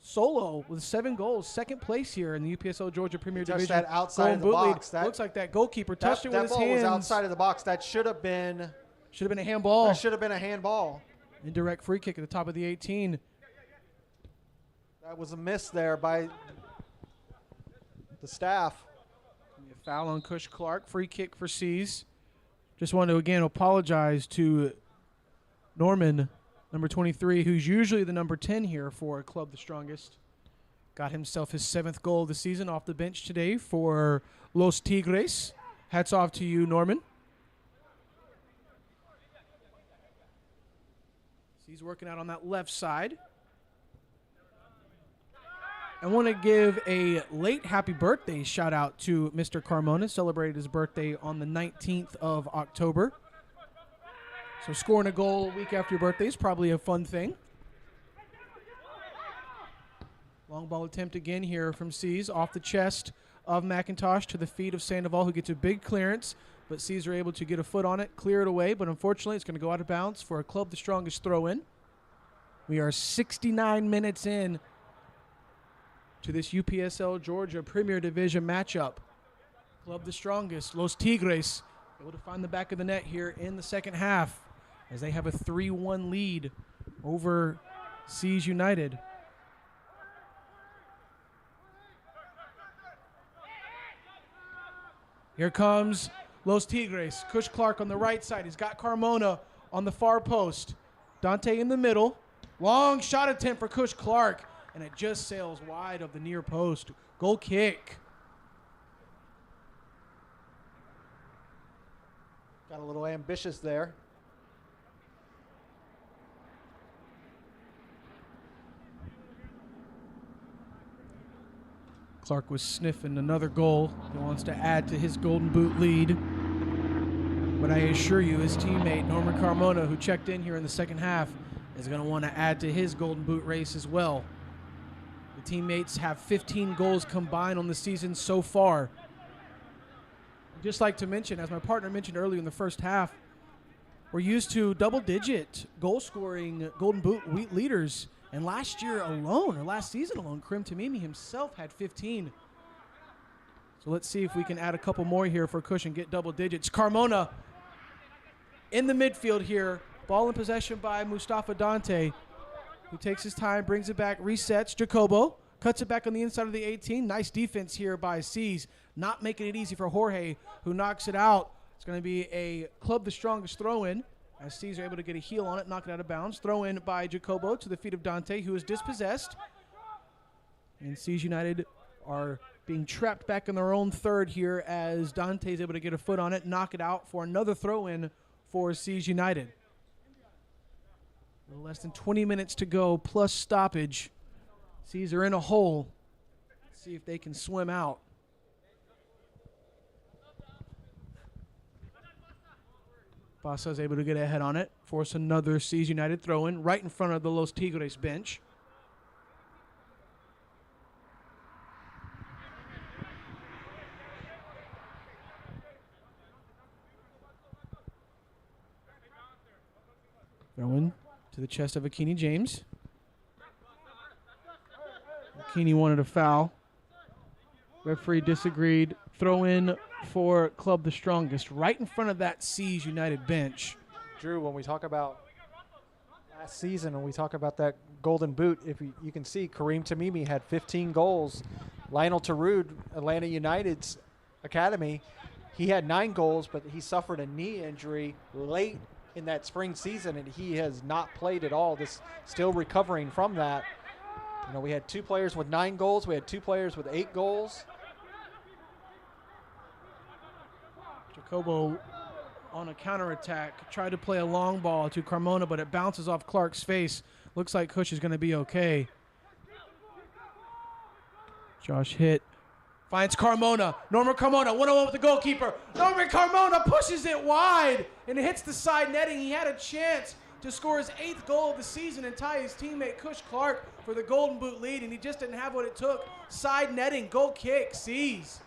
solo with 7 goals, second place here in the UPSL Georgia Premier Division. That outside of the box. That looks like that goalkeeper touched it with his hands. That ball was outside of the box. That should have been a handball. That should have been a handball. Indirect free kick at the top of the 18. That was a miss there by the staff. A foul on Kush Clark. Free kick for Seas. Just wanted to again apologize to Norman, number 23, who's usually the number 10 here for Club the Strongest. Got himself his 7th goal of the season off the bench today for Los Tigres. Hats off to you, Norman. He's working out on that left side. I want to give a late happy birthday shout out to Mr. Carmona. Celebrated his birthday on the 19th of October. So scoring a goal a week after your birthday is probably a fun thing. Long ball attempt again here from Seas off the chest of McIntosh to the feet of Sandoval, who gets a big clearance, but Seas are able to get a foot on it, clear it away, but unfortunately it's going to go out of bounds for a Club the Strongest throw-in. We are 69 minutes in to this UPSL Georgia Premier Division matchup. Club the Strongest, Los Tigres, able to find the back of the net here in the second half as they have a 3-1 lead over Seas United. Here comes Los Tigres. Kush Clark on the right side. He's got Carmona on the far post. Dante in the middle. Long shot attempt for Kush Clark, and it just sails wide of the near post. Goal kick. Got a little ambitious there. Clark was sniffing another goal. He wants to add to his Golden Boot lead. But I assure you, his teammate, Norman Carmona, who checked in here in the second half, is going to want to add to his Golden Boot race as well. The teammates have 15 goals combined on the season so far. I'd just like to mention, as my partner mentioned earlier in the first half, we're used to double-digit goal-scoring Golden Boot leaders. And last year alone, or last season alone, Karim Tamimi himself had 15. So let's see if we can add a couple more here for Kush and get double digits. Carmona in the midfield here. Ball in possession by Mustafa Dante, who takes his time, brings it back, resets. Jacobo cuts it back on the inside of the 18. Nice defense here by Seas, not making it easy for Jorge, who knocks it out. It's going to be a Club the Strongest throw-in, as Seas are able to get a heel on it, knock it out of bounds. Throw in by Jacobo to the feet of Dante, who is dispossessed. And Seas United are being trapped back in their own third here as Dante is able to get a foot on it, knock it out for another throw-in for Seas United. Less than 20 minutes to go, plus stoppage. Seas are in a hole. Let's see if they can swim out. Basa's able to get ahead on it, force another Seas United throw-in right in front of the Los Tigres bench. Throw-in to the chest of Akini James. Akini wanted a foul. Referee disagreed. Throw in for Club the Strongest right in front of that Seas United bench. Drew, when we talk about last season and we talk about that Golden Boot, if you can see, Karim Tamimi had 15 goals. Lionel Taroud, Atlanta United's academy, he had 9 goals, but he suffered a knee injury late in that spring season, and he has not played at all. Still recovering from that. You know, we had 2 players with 9 goals. We had 2 players with 8 goals. Jacobo on a counterattack tried to play a long ball to Carmona, but it bounces off Clark's face. Looks like Kush is going to be okay. Josh hit. Finds Carmona. Norman Carmona, 1-on-1 with the goalkeeper. Norman Carmona pushes it wide and it hits the side netting. He had a chance to score his 8th goal of the season and tie his teammate Kush Clark for the Golden Boot lead, and he just didn't have what it took. Side netting, goal kick, Seas.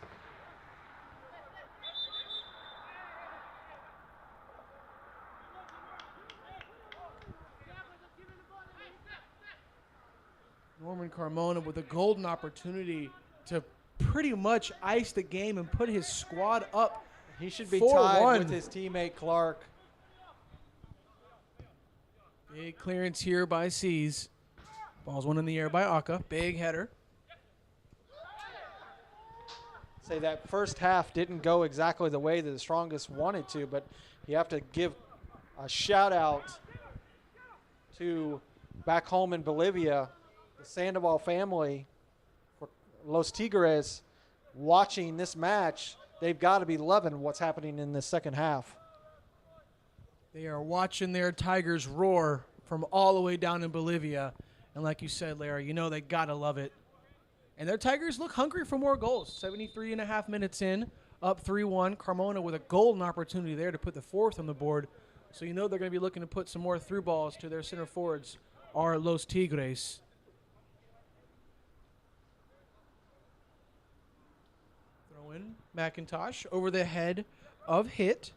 Norman Carmona with a golden opportunity to pretty much ice the game and put his squad up. He should be 4-1. tied with his teammate Clark. Big clearance here by Seas. Ball's one in the air by Aka. Big header. Say that first half didn't go exactly the way that the Strongest wanted to, but you have to give a shout out to back home in Bolivia, the Sandoval family, for Los Tigres, watching this match. They've got to be loving what's happening in this second half. They are watching their Tigers roar from all the way down in Bolivia. And like you said, Larry, you know they got to love it. And their Tigers look hungry for more goals. 73 and a half minutes in, up 3-1. Carmona with a golden opportunity there to put the 4th on the board. So you know they're going to be looking to put some more through balls to their center forwards, are Los Tigres. Owen McIntosh over the head of Hit.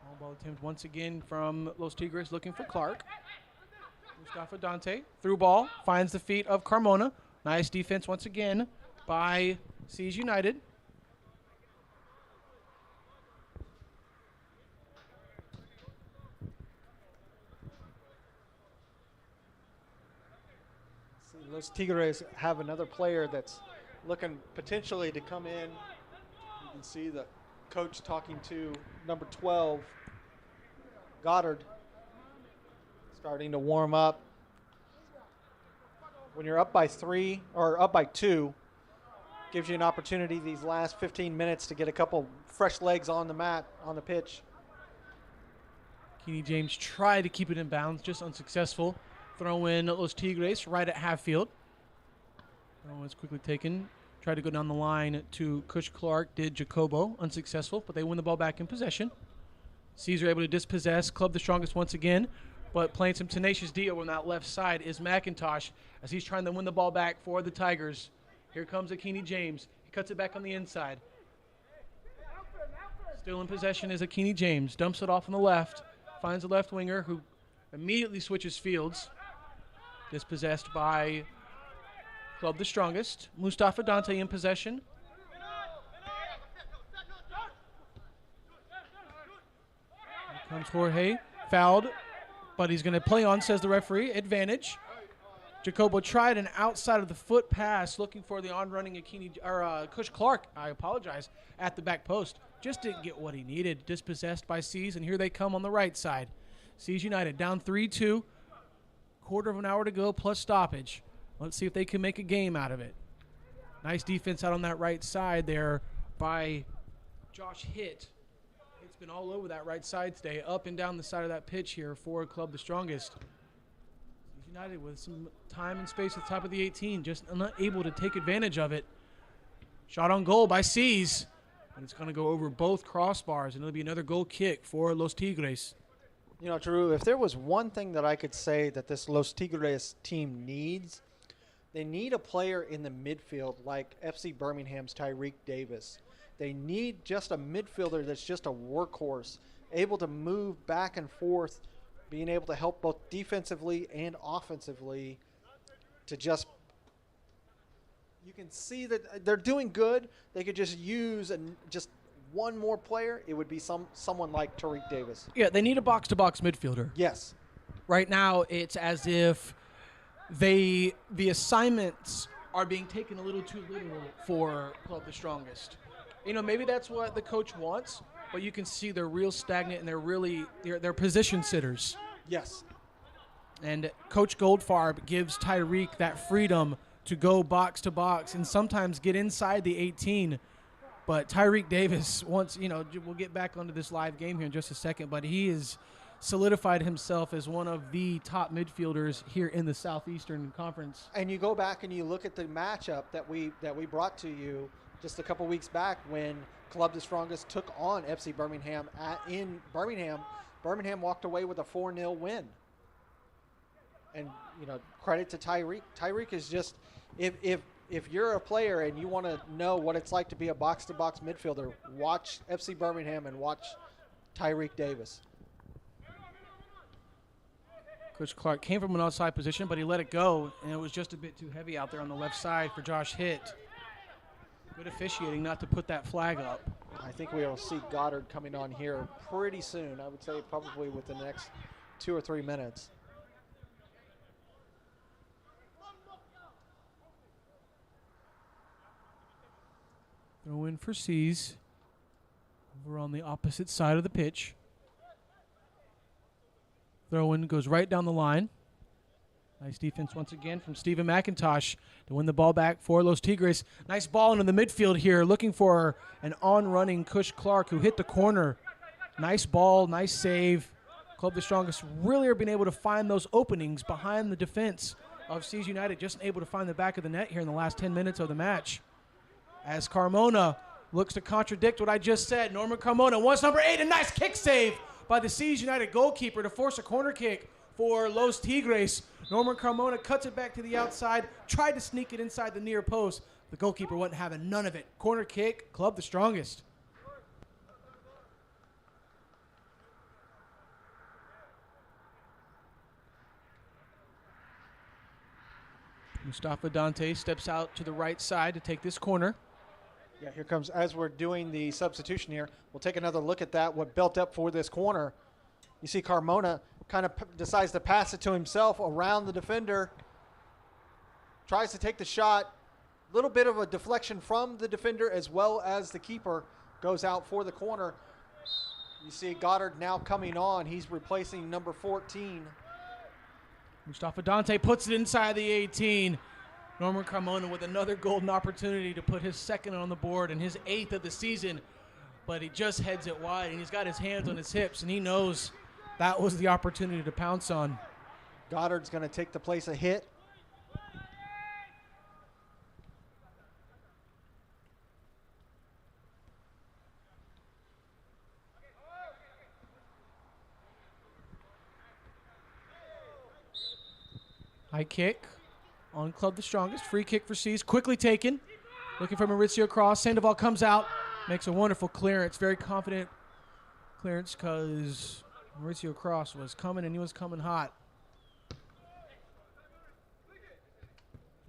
Long ball attempt once again from Los Tigres looking for Clark. Mustafa Dante, through ball, finds the feet of Carmona. Nice defense once again by Seas United. Los Tigres have another player that's looking potentially to come in. You can see the coach talking to number 12, Goddard, starting to warm up. When you're up by 3 or up by 2, gives you an opportunity these last 15 minutes to get a couple fresh legs on the mat, on the pitch. Keeney James tried to keep it in bounds, just unsuccessful. Throw in Los Tigres right at half field. Throw was quickly taken. Tried to go down the line to Kush Clark, did Jacobo, unsuccessful, but they win the ball back in possession. Seas are able to dispossess, club the strongest once again, but playing some tenacious D over on that left side is McIntosh as he's trying to win the ball back for the Tigers. Here comes Akini James. He cuts it back on the inside. Still in possession is Akini James. Dumps it off on the left. Finds the left winger who immediately switches fields. Dispossessed by Club the Strongest. Mustafa Dante in possession. Here comes Jorge. Fouled, but he's going to play on, says the referee. Advantage. Jacobo tried an outside of the foot pass looking for the on-running Kush Clark, I apologize, at the back post. Just didn't get what he needed. Dispossessed by Seas, and here they come on the right side. Seas United down 3-2. Quarter of an hour to go plus stoppage. Let's see if they can make a game out of it. Nice defense out on that right side there by Josh Hitt. It's been all over that right side today, up and down the side of that pitch here for Club the Strongest. United with some time and space at the top of the 18, just not able to take advantage of it. Shot on goal by Seas, and it's going to go over both crossbars, and it'll be another goal kick for Los Tigres. You know, Drew, if there was one thing that I could say that this Los Tigres team needs, they need a player in the midfield like FC Birmingham's Tyreek Davis. They need just a midfielder that's just a workhorse, able to move back and forth, being able to help both defensively and offensively to just – you can see that they're doing good. They could just use just one more player. It would be someone like Tariq Davis. Yeah, they need a box-to-box midfielder. Yes. Right now it's as if the assignments are being taken a little too literal for Club the Strongest. You know, maybe that's what the coach wants, but you can see they're real stagnant and they're position sitters. Yes. And Coach Goldfarb gives Tyreek that freedom to go box to box and sometimes get inside the 18. But Tyreek Davis wants, you know, we'll get back onto this live game here in just a second, but he has solidified himself as one of the top midfielders here in the Southeastern Conference. And you go back and you look at the matchup that we brought to you just a couple weeks back when Club the Strongest took on FC Birmingham in Birmingham. Birmingham walked away with a 4-0 win. And, you know, credit to Tyreek. Tyreek is just, if you're a player and you want to know what it's like to be a box-to-box midfielder, watch FC Birmingham and watch Tyreek Davis. Coach Clark came from an outside position, but he let it go, and it was just a bit too heavy out there on the left side for Josh Hitt. Good officiating not to put that flag up. I think we will see Goddard coming on here pretty soon. I would say probably within the next 2 or 3 minutes. Throw in for Seas. Over on the opposite side of the pitch. Throw in goes right down the line. Nice defense once again from Steven McIntosh to win the ball back for Los Tigres. Nice ball into the midfield here, looking for an on-running Kush Clark who hit the corner. Nice ball, nice save. Club the Strongest really are being able to find those openings behind the defense of Seas United, just able to find the back of the net here in the last 10 minutes of the match. As Carmona looks to contradict what I just said. Norman Carmona wants number 8, a nice kick save by the Seas United goalkeeper to force a corner kick for Los Tigres. Norman Carmona cuts it back to the outside, tried to sneak it inside the near post. The goalkeeper wasn't having none of it. Corner kick, Club the Strongest. Mustafa Dante steps out to the right side to take this corner. Yeah, here comes, as we're doing the substitution here, we'll take another look at that, what built up for this corner. You see Carmona kind of decides to pass it to himself around the defender. Tries to take the shot. Little bit of a deflection from the defender as well as the keeper. Goes out for the corner. You see Goddard now coming on. He's replacing number 14. Mustafa Dante puts it inside the 18. Norman Carmona with another golden opportunity to put his second on the board and his 8th of the season. But he just heads it wide, and he's got his hands on his hips, and he knows that was the opportunity to pounce on. Goddard's going to take the place a hit. High kick on Club the Strongest. Free kick for C's. Quickly taken. Looking for Mauricio Cross. Sandoval comes out. Makes a wonderful clearance. Very confident clearance because Mauricio Cross was coming and he was coming hot.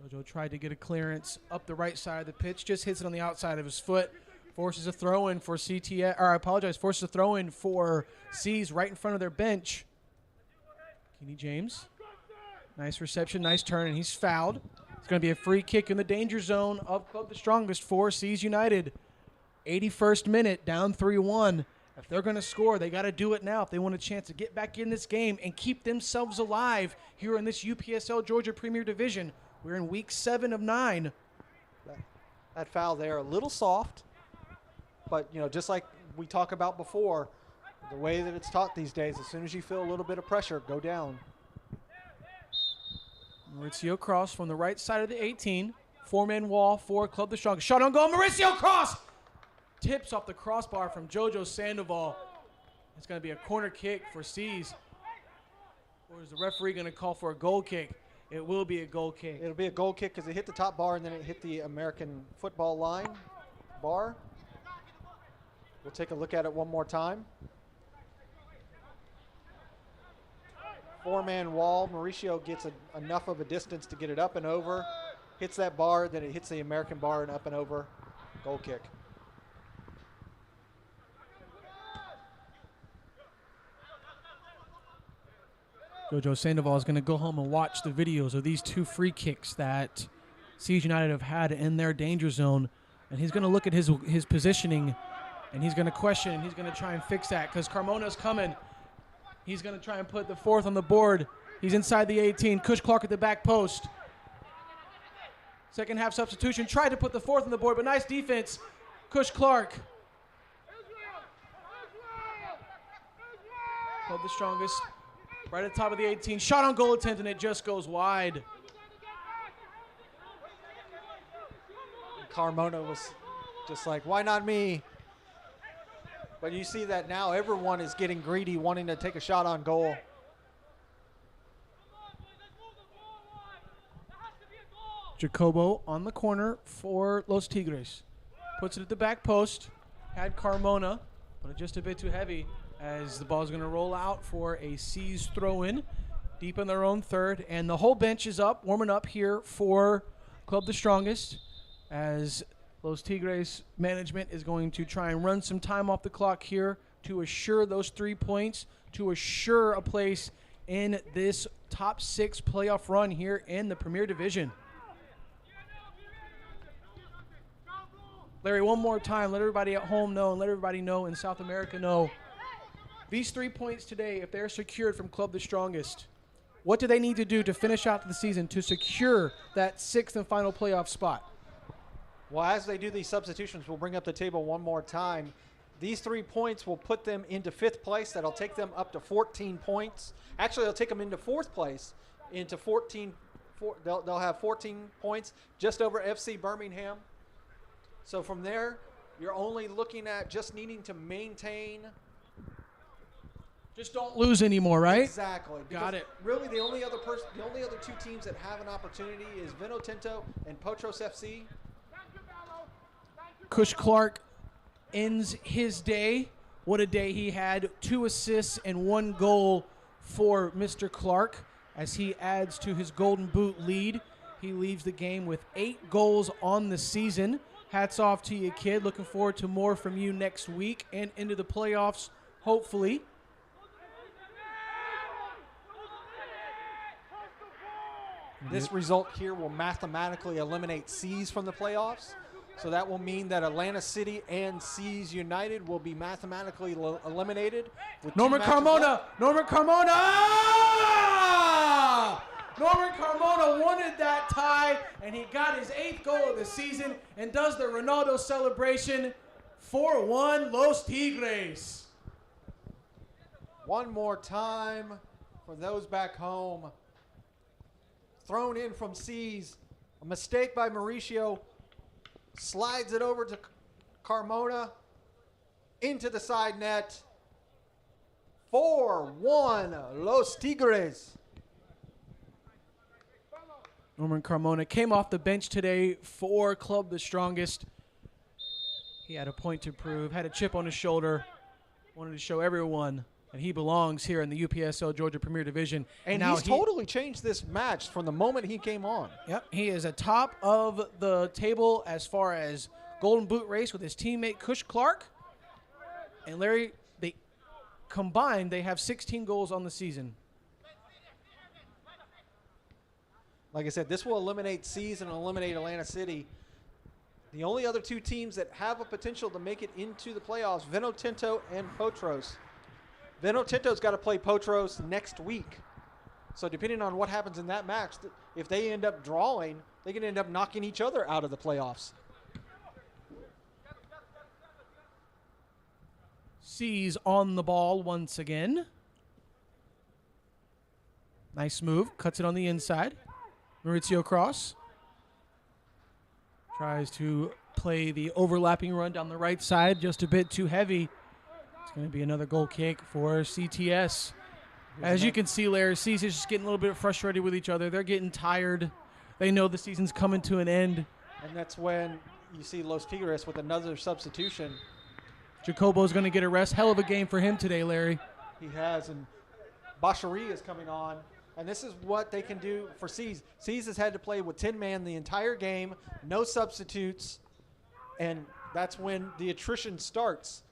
Jojo tried to get a clearance up the right side of the pitch. Just hits it on the outside of his foot. Forces a throw-in for CTS. Or I apologize. Forces a throw-in for C's right in front of their bench. Kenny James. Nice reception, nice turn, and he's fouled. It's going to be a free kick in the danger zone of Club the Strongest for C's United. 81st minute, down 3-1. If they're going to score, they got to do it now if they want a chance to get back in this game and keep themselves alive here in this UPSL Georgia Premier Division. We're in week 7 of 9. That foul there, a little soft, but just like we talked about before, the way that it's taught these days, as soon as you feel a little bit of pressure, go down. Mauricio Cross from the right side of the 18. 4-man wall for Club the Strongest. Shot on goal. Mauricio Cross tips off the crossbar from Jojo Sandoval. It's going to be a corner kick for C's. Or is the referee going to call for a goal kick? It will be a goal kick. It'll be a goal kick because it hit the top bar and then it hit the American football line bar. We'll take a look at it one more time. 4-man wall. Mauricio gets enough of a distance to get it up and over. Hits that bar, then it hits the American bar and up and over. Goal kick. Jojo Sandoval is going to go home and watch the videos of these 2 free kicks that C's United have had in their danger zone. And he's going to look at his positioning, and he's going to question, he's going to try and fix that because Carmona's coming. He's going to try and put the 4th on the board. He's inside the 18. Cush Clark at the back post. Second half substitution. Tried to put the 4th on the board, but nice defense. Cush Clark. Club the Strongest. Right at the top of the 18. Shot on goal attempt, and it just goes wide. Carmona was just like, why not me? But you see that now everyone is getting greedy, wanting to take a shot on goal. Jacobo on the corner for Los Tigres. Puts it at the back post. Had Carmona, but just a bit too heavy as the ball is going to roll out for a C's throw-in deep in their own third. And the whole bench is up, warming up here for Club the Strongest as Los Tigres management is going to try and run some time off the clock here to assure those 3 points, to assure a place in this top 6 playoff run here in the Premier Division. Larry, one more time, let everybody at home know and let everybody know in South America know. These 3 points today, if they're secured from Club the Strongest, what do they need to do to finish out the season to secure that 6th and final playoff spot? Well, as they do these substitutions, we'll bring up the table one more time. These 3 points will put them into 5th place. That'll take them up to 14 points. Actually, it'll take them into 4th place, into 14. They'll have 14 points, just over FC Birmingham. So from there, you're only looking at just needing to maintain Just don't lose anymore, right? Exactly. Got Because it. Really, the only other two teams that have an opportunity is Vino Tinto and Potros FC. Cush Clark ends his day. What a day he had. 2 assists and 1 goal for Mr. Clark as he adds to his Golden Boot lead. He leaves the game with 8 goals on the season. Hats off to you, kid. Looking forward to more from you next week and into the playoffs, hopefully. This result here will mathematically eliminate C's from the playoffs. So that will mean that Atlanta City and C's United will be mathematically eliminated. With Norman Carmona! Norman Carmona! Norman Carmona wanted that tie, and he got his 8th goal of the season and does the Ronaldo celebration. 4-1 Los Tigres. One more time for those back home. Thrown in from C's. A mistake by Mauricio. Slides it over to Carmona. Into the side net. 4-1 Los Tigres. Norman Carmona came off the bench today for Club the Strongest. He had a point to prove, had a chip on his shoulder, wanted to show everyone that he belongs here in the UPSL Georgia Premier Division. And now he's totally changed this match from the moment he came on. Yep, he is atop of the table as far as Golden Boot race with his teammate Cush Clark. And Larry, they combined, they have 16 goals on the season. Like I said, this will eliminate C's and eliminate Atlanta City. The only other 2 teams that have a potential to make it into the playoffs, Vino Tinto and Potros. Vino Tinto's got to play Potros next week. So depending on what happens in that match, if they end up drawing, they can end up knocking each other out of the playoffs. C's on the ball once again. Nice move, cuts it on the inside. Maurizio Cross tries to play the overlapping run down the right side, just a bit too heavy. It's going to be another goal kick for CTS. As you can see, Larry, C's is just getting a little bit frustrated with each other. They're getting tired. They know the season's coming to an end. And that's when you see Los Tigres with another substitution. Jacobo's going to get a rest. Hell of a game for him today, Larry. He has, and Bachari is coming on. And this is what they can do for C's. C's has had to play with 10-man the entire game, no substitutes, and that's when the attrition starts.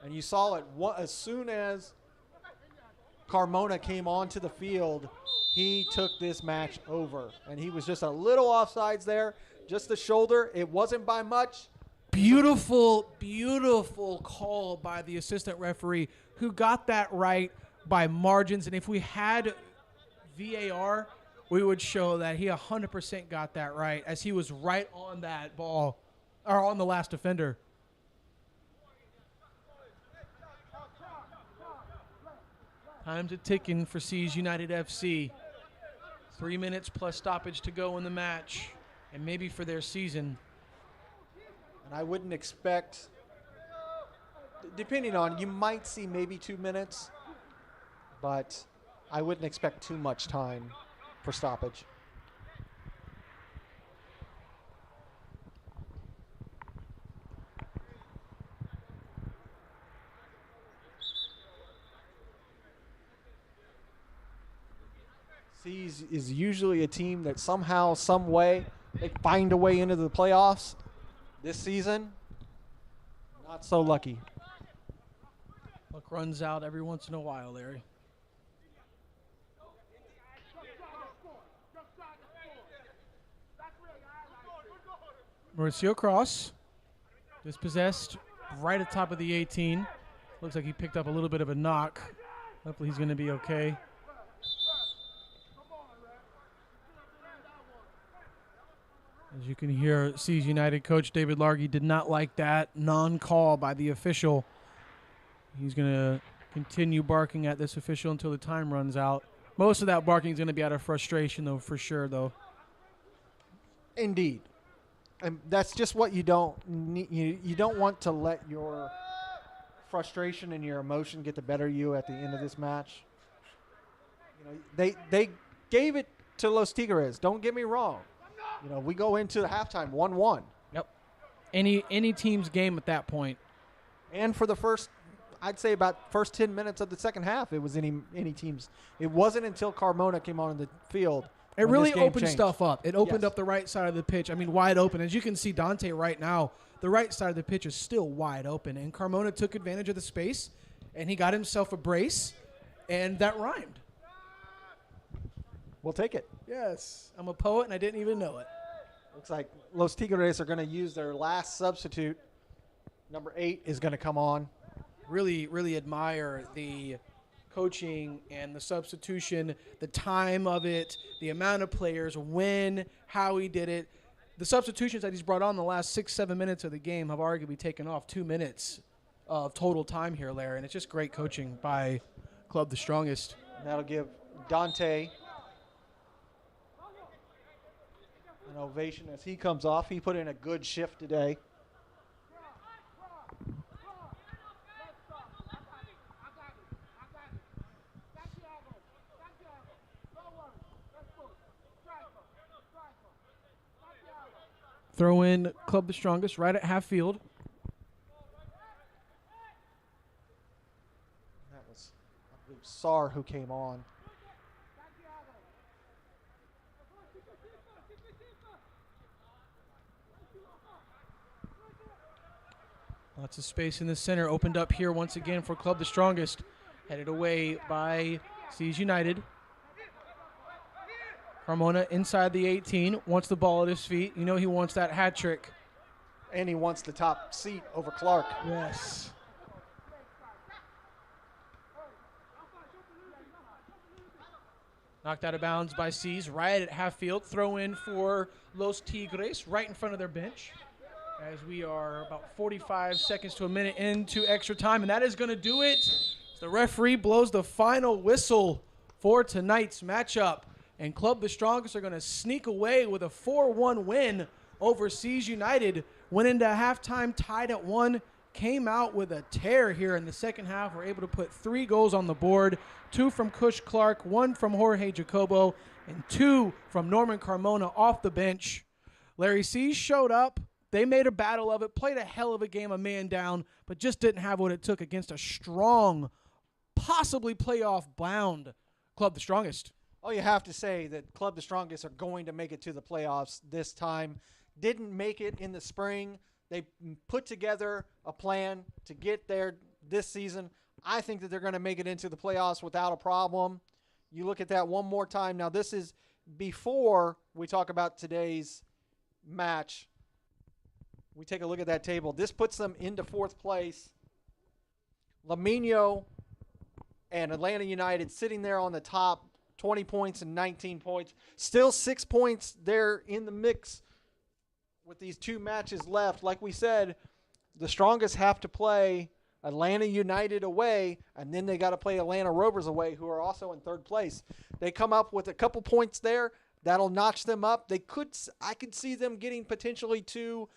And you saw it as soon as Carmona came onto the field, he took this match over. And he was just a little offsides there, just the shoulder. It wasn't by much. Beautiful, beautiful call by the assistant referee who got that right by margins. And if we had VAR, we would show that he 100% got that right as he was right on that ball, or on the last defender. Time's a ticking for C's United FC. 3 minutes plus stoppage to go in the match, and maybe for their season. And I wouldn't expect, depending on, you might see maybe 2 minutes, but I wouldn't expect too much time for stoppage. C's is usually a team that somehow, some way, they find a way into the playoffs. This season, not so lucky. Luck runs out every once in a while, Larry. Mauricio Cross, dispossessed right at top of the 18. Looks like he picked up a little bit of a knock. Hopefully he's going to be okay. As you can hear, C's United coach David Largy did not like that non-call by the official. He's going to continue barking at this official until the time runs out. Most of that barking is going to be out of frustration, though, for sure, though. Indeed. And that's just what you don't need. You don't want to let your frustration and your emotion get the better of you at the end of this match. You know, they gave it to Los Tigres. Don't get me wrong. You know, we go into the halftime 1-1. Yep. Any team's game at that point. And for the first, I'd say about first 10 minutes of the second half, it was any team's. It wasn't until Carmona came on the field. It really opened changed. stuff up. It opened Yes. up the right side of the pitch. I mean, wide open. As you can see, Dante right now, the right side of the pitch is still wide open. And Carmona took advantage of the space, and he got himself a brace, and that rhymed. We'll take it. Yes. I'm a poet, and I didn't even know it. Looks like Los Tigres are going to use their last substitute. Number 8 is going to come on. Really, really admire the coaching and the substitution, the time of it, the amount of players, when, how he did it. The substitutions that he's brought on the last 6-7 minutes of the game have arguably taken off 2 minutes of total time here, Larry, and it's just great coaching by Club the Strongest. And that'll give Dante an ovation as he comes off. He put in a good shift today. Throw in Club the Strongest right at half field. That was, I believe, Sar who came on. Lots of space in the center. Opened up here once again for Club the Strongest. Headed away by Seas United. Carmona inside the 18. Wants the ball at his feet. You know he wants that hat trick. And he wants the top seat over Clark. Yes. Knocked out of bounds by Seas right at half field. Throw in for Los Tigres right in front of their bench. As we are about 45 seconds to a minute into extra time. And that is going to do it. The referee blows the final whistle for tonight's matchup. And Club the Strongest are going to sneak away with a 4-1 win over Seas United. Went into halftime tied at 1. Came out with a tear here in the second half. We're able to put 3 goals on the board. 2 from Cush Clark, 1 from Jorge Jacobo, and 2 from Norman Carmona off the bench. Larry Seas showed up. They made a battle of it, played a hell of a game, a man down, but just didn't have what it took against a strong, possibly playoff-bound Club the Strongest. Oh, you have to say that Club the Strongest are going to make it to the playoffs this time. Didn't make it in the spring. They put together a plan to get there this season. I think that they're going to make it into the playoffs without a problem. You look at that one more time. Now, this is before we talk about today's match. We take a look at that table. This puts them into 4th place. Lamino and Atlanta United sitting there on the top, 20 points and 19 points. Still 6 points there in the mix with these 2 matches left. Like we said, the Strongest have to play Atlanta United away, and then they got to play Atlanta Rovers away, who are also in 3rd place. They come up with a couple points there. That'll notch them up. I could see them getting potentially to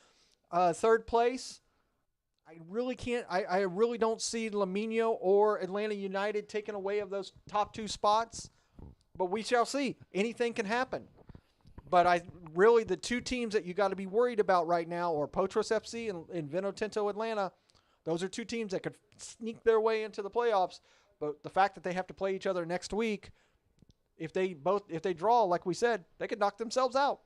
3rd place. I really don't see Lamino or Atlanta United taking away of those top 2 spots, but we shall see. Anything can happen. But the 2 teams that you got to be worried about right now are Potros FC and Vinotinto Atlanta. Those are 2 teams that could sneak their way into the playoffs. But the fact that they have to play each other next week, if they draw, like we said, they could knock themselves out.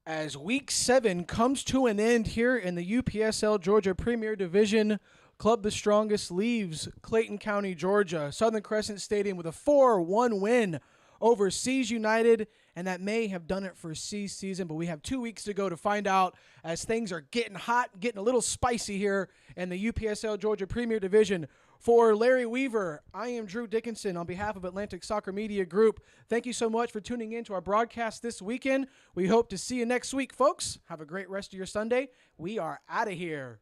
As Week 7 comes to an end here in the UPSL Georgia Premier Division, Club the Strongest leaves Clayton County, Georgia, Southern Crescent Stadium with a 4-1 win over Seas United, and that may have done it for Seas season, but we have 2 weeks to go to find out as things are getting hot, getting a little spicy here in the UPSL Georgia Premier Division. For Larry Weaver, I am Drew Dickinson on behalf of Atlantic Soccer Media Group. Thank you so much for tuning in to our broadcast this weekend. We hope to see you next week, folks. Have a great rest of your Sunday. We are out of here.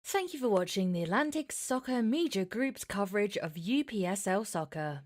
Thank you for watching the Atlantic Soccer Media Group's coverage of UPSL soccer.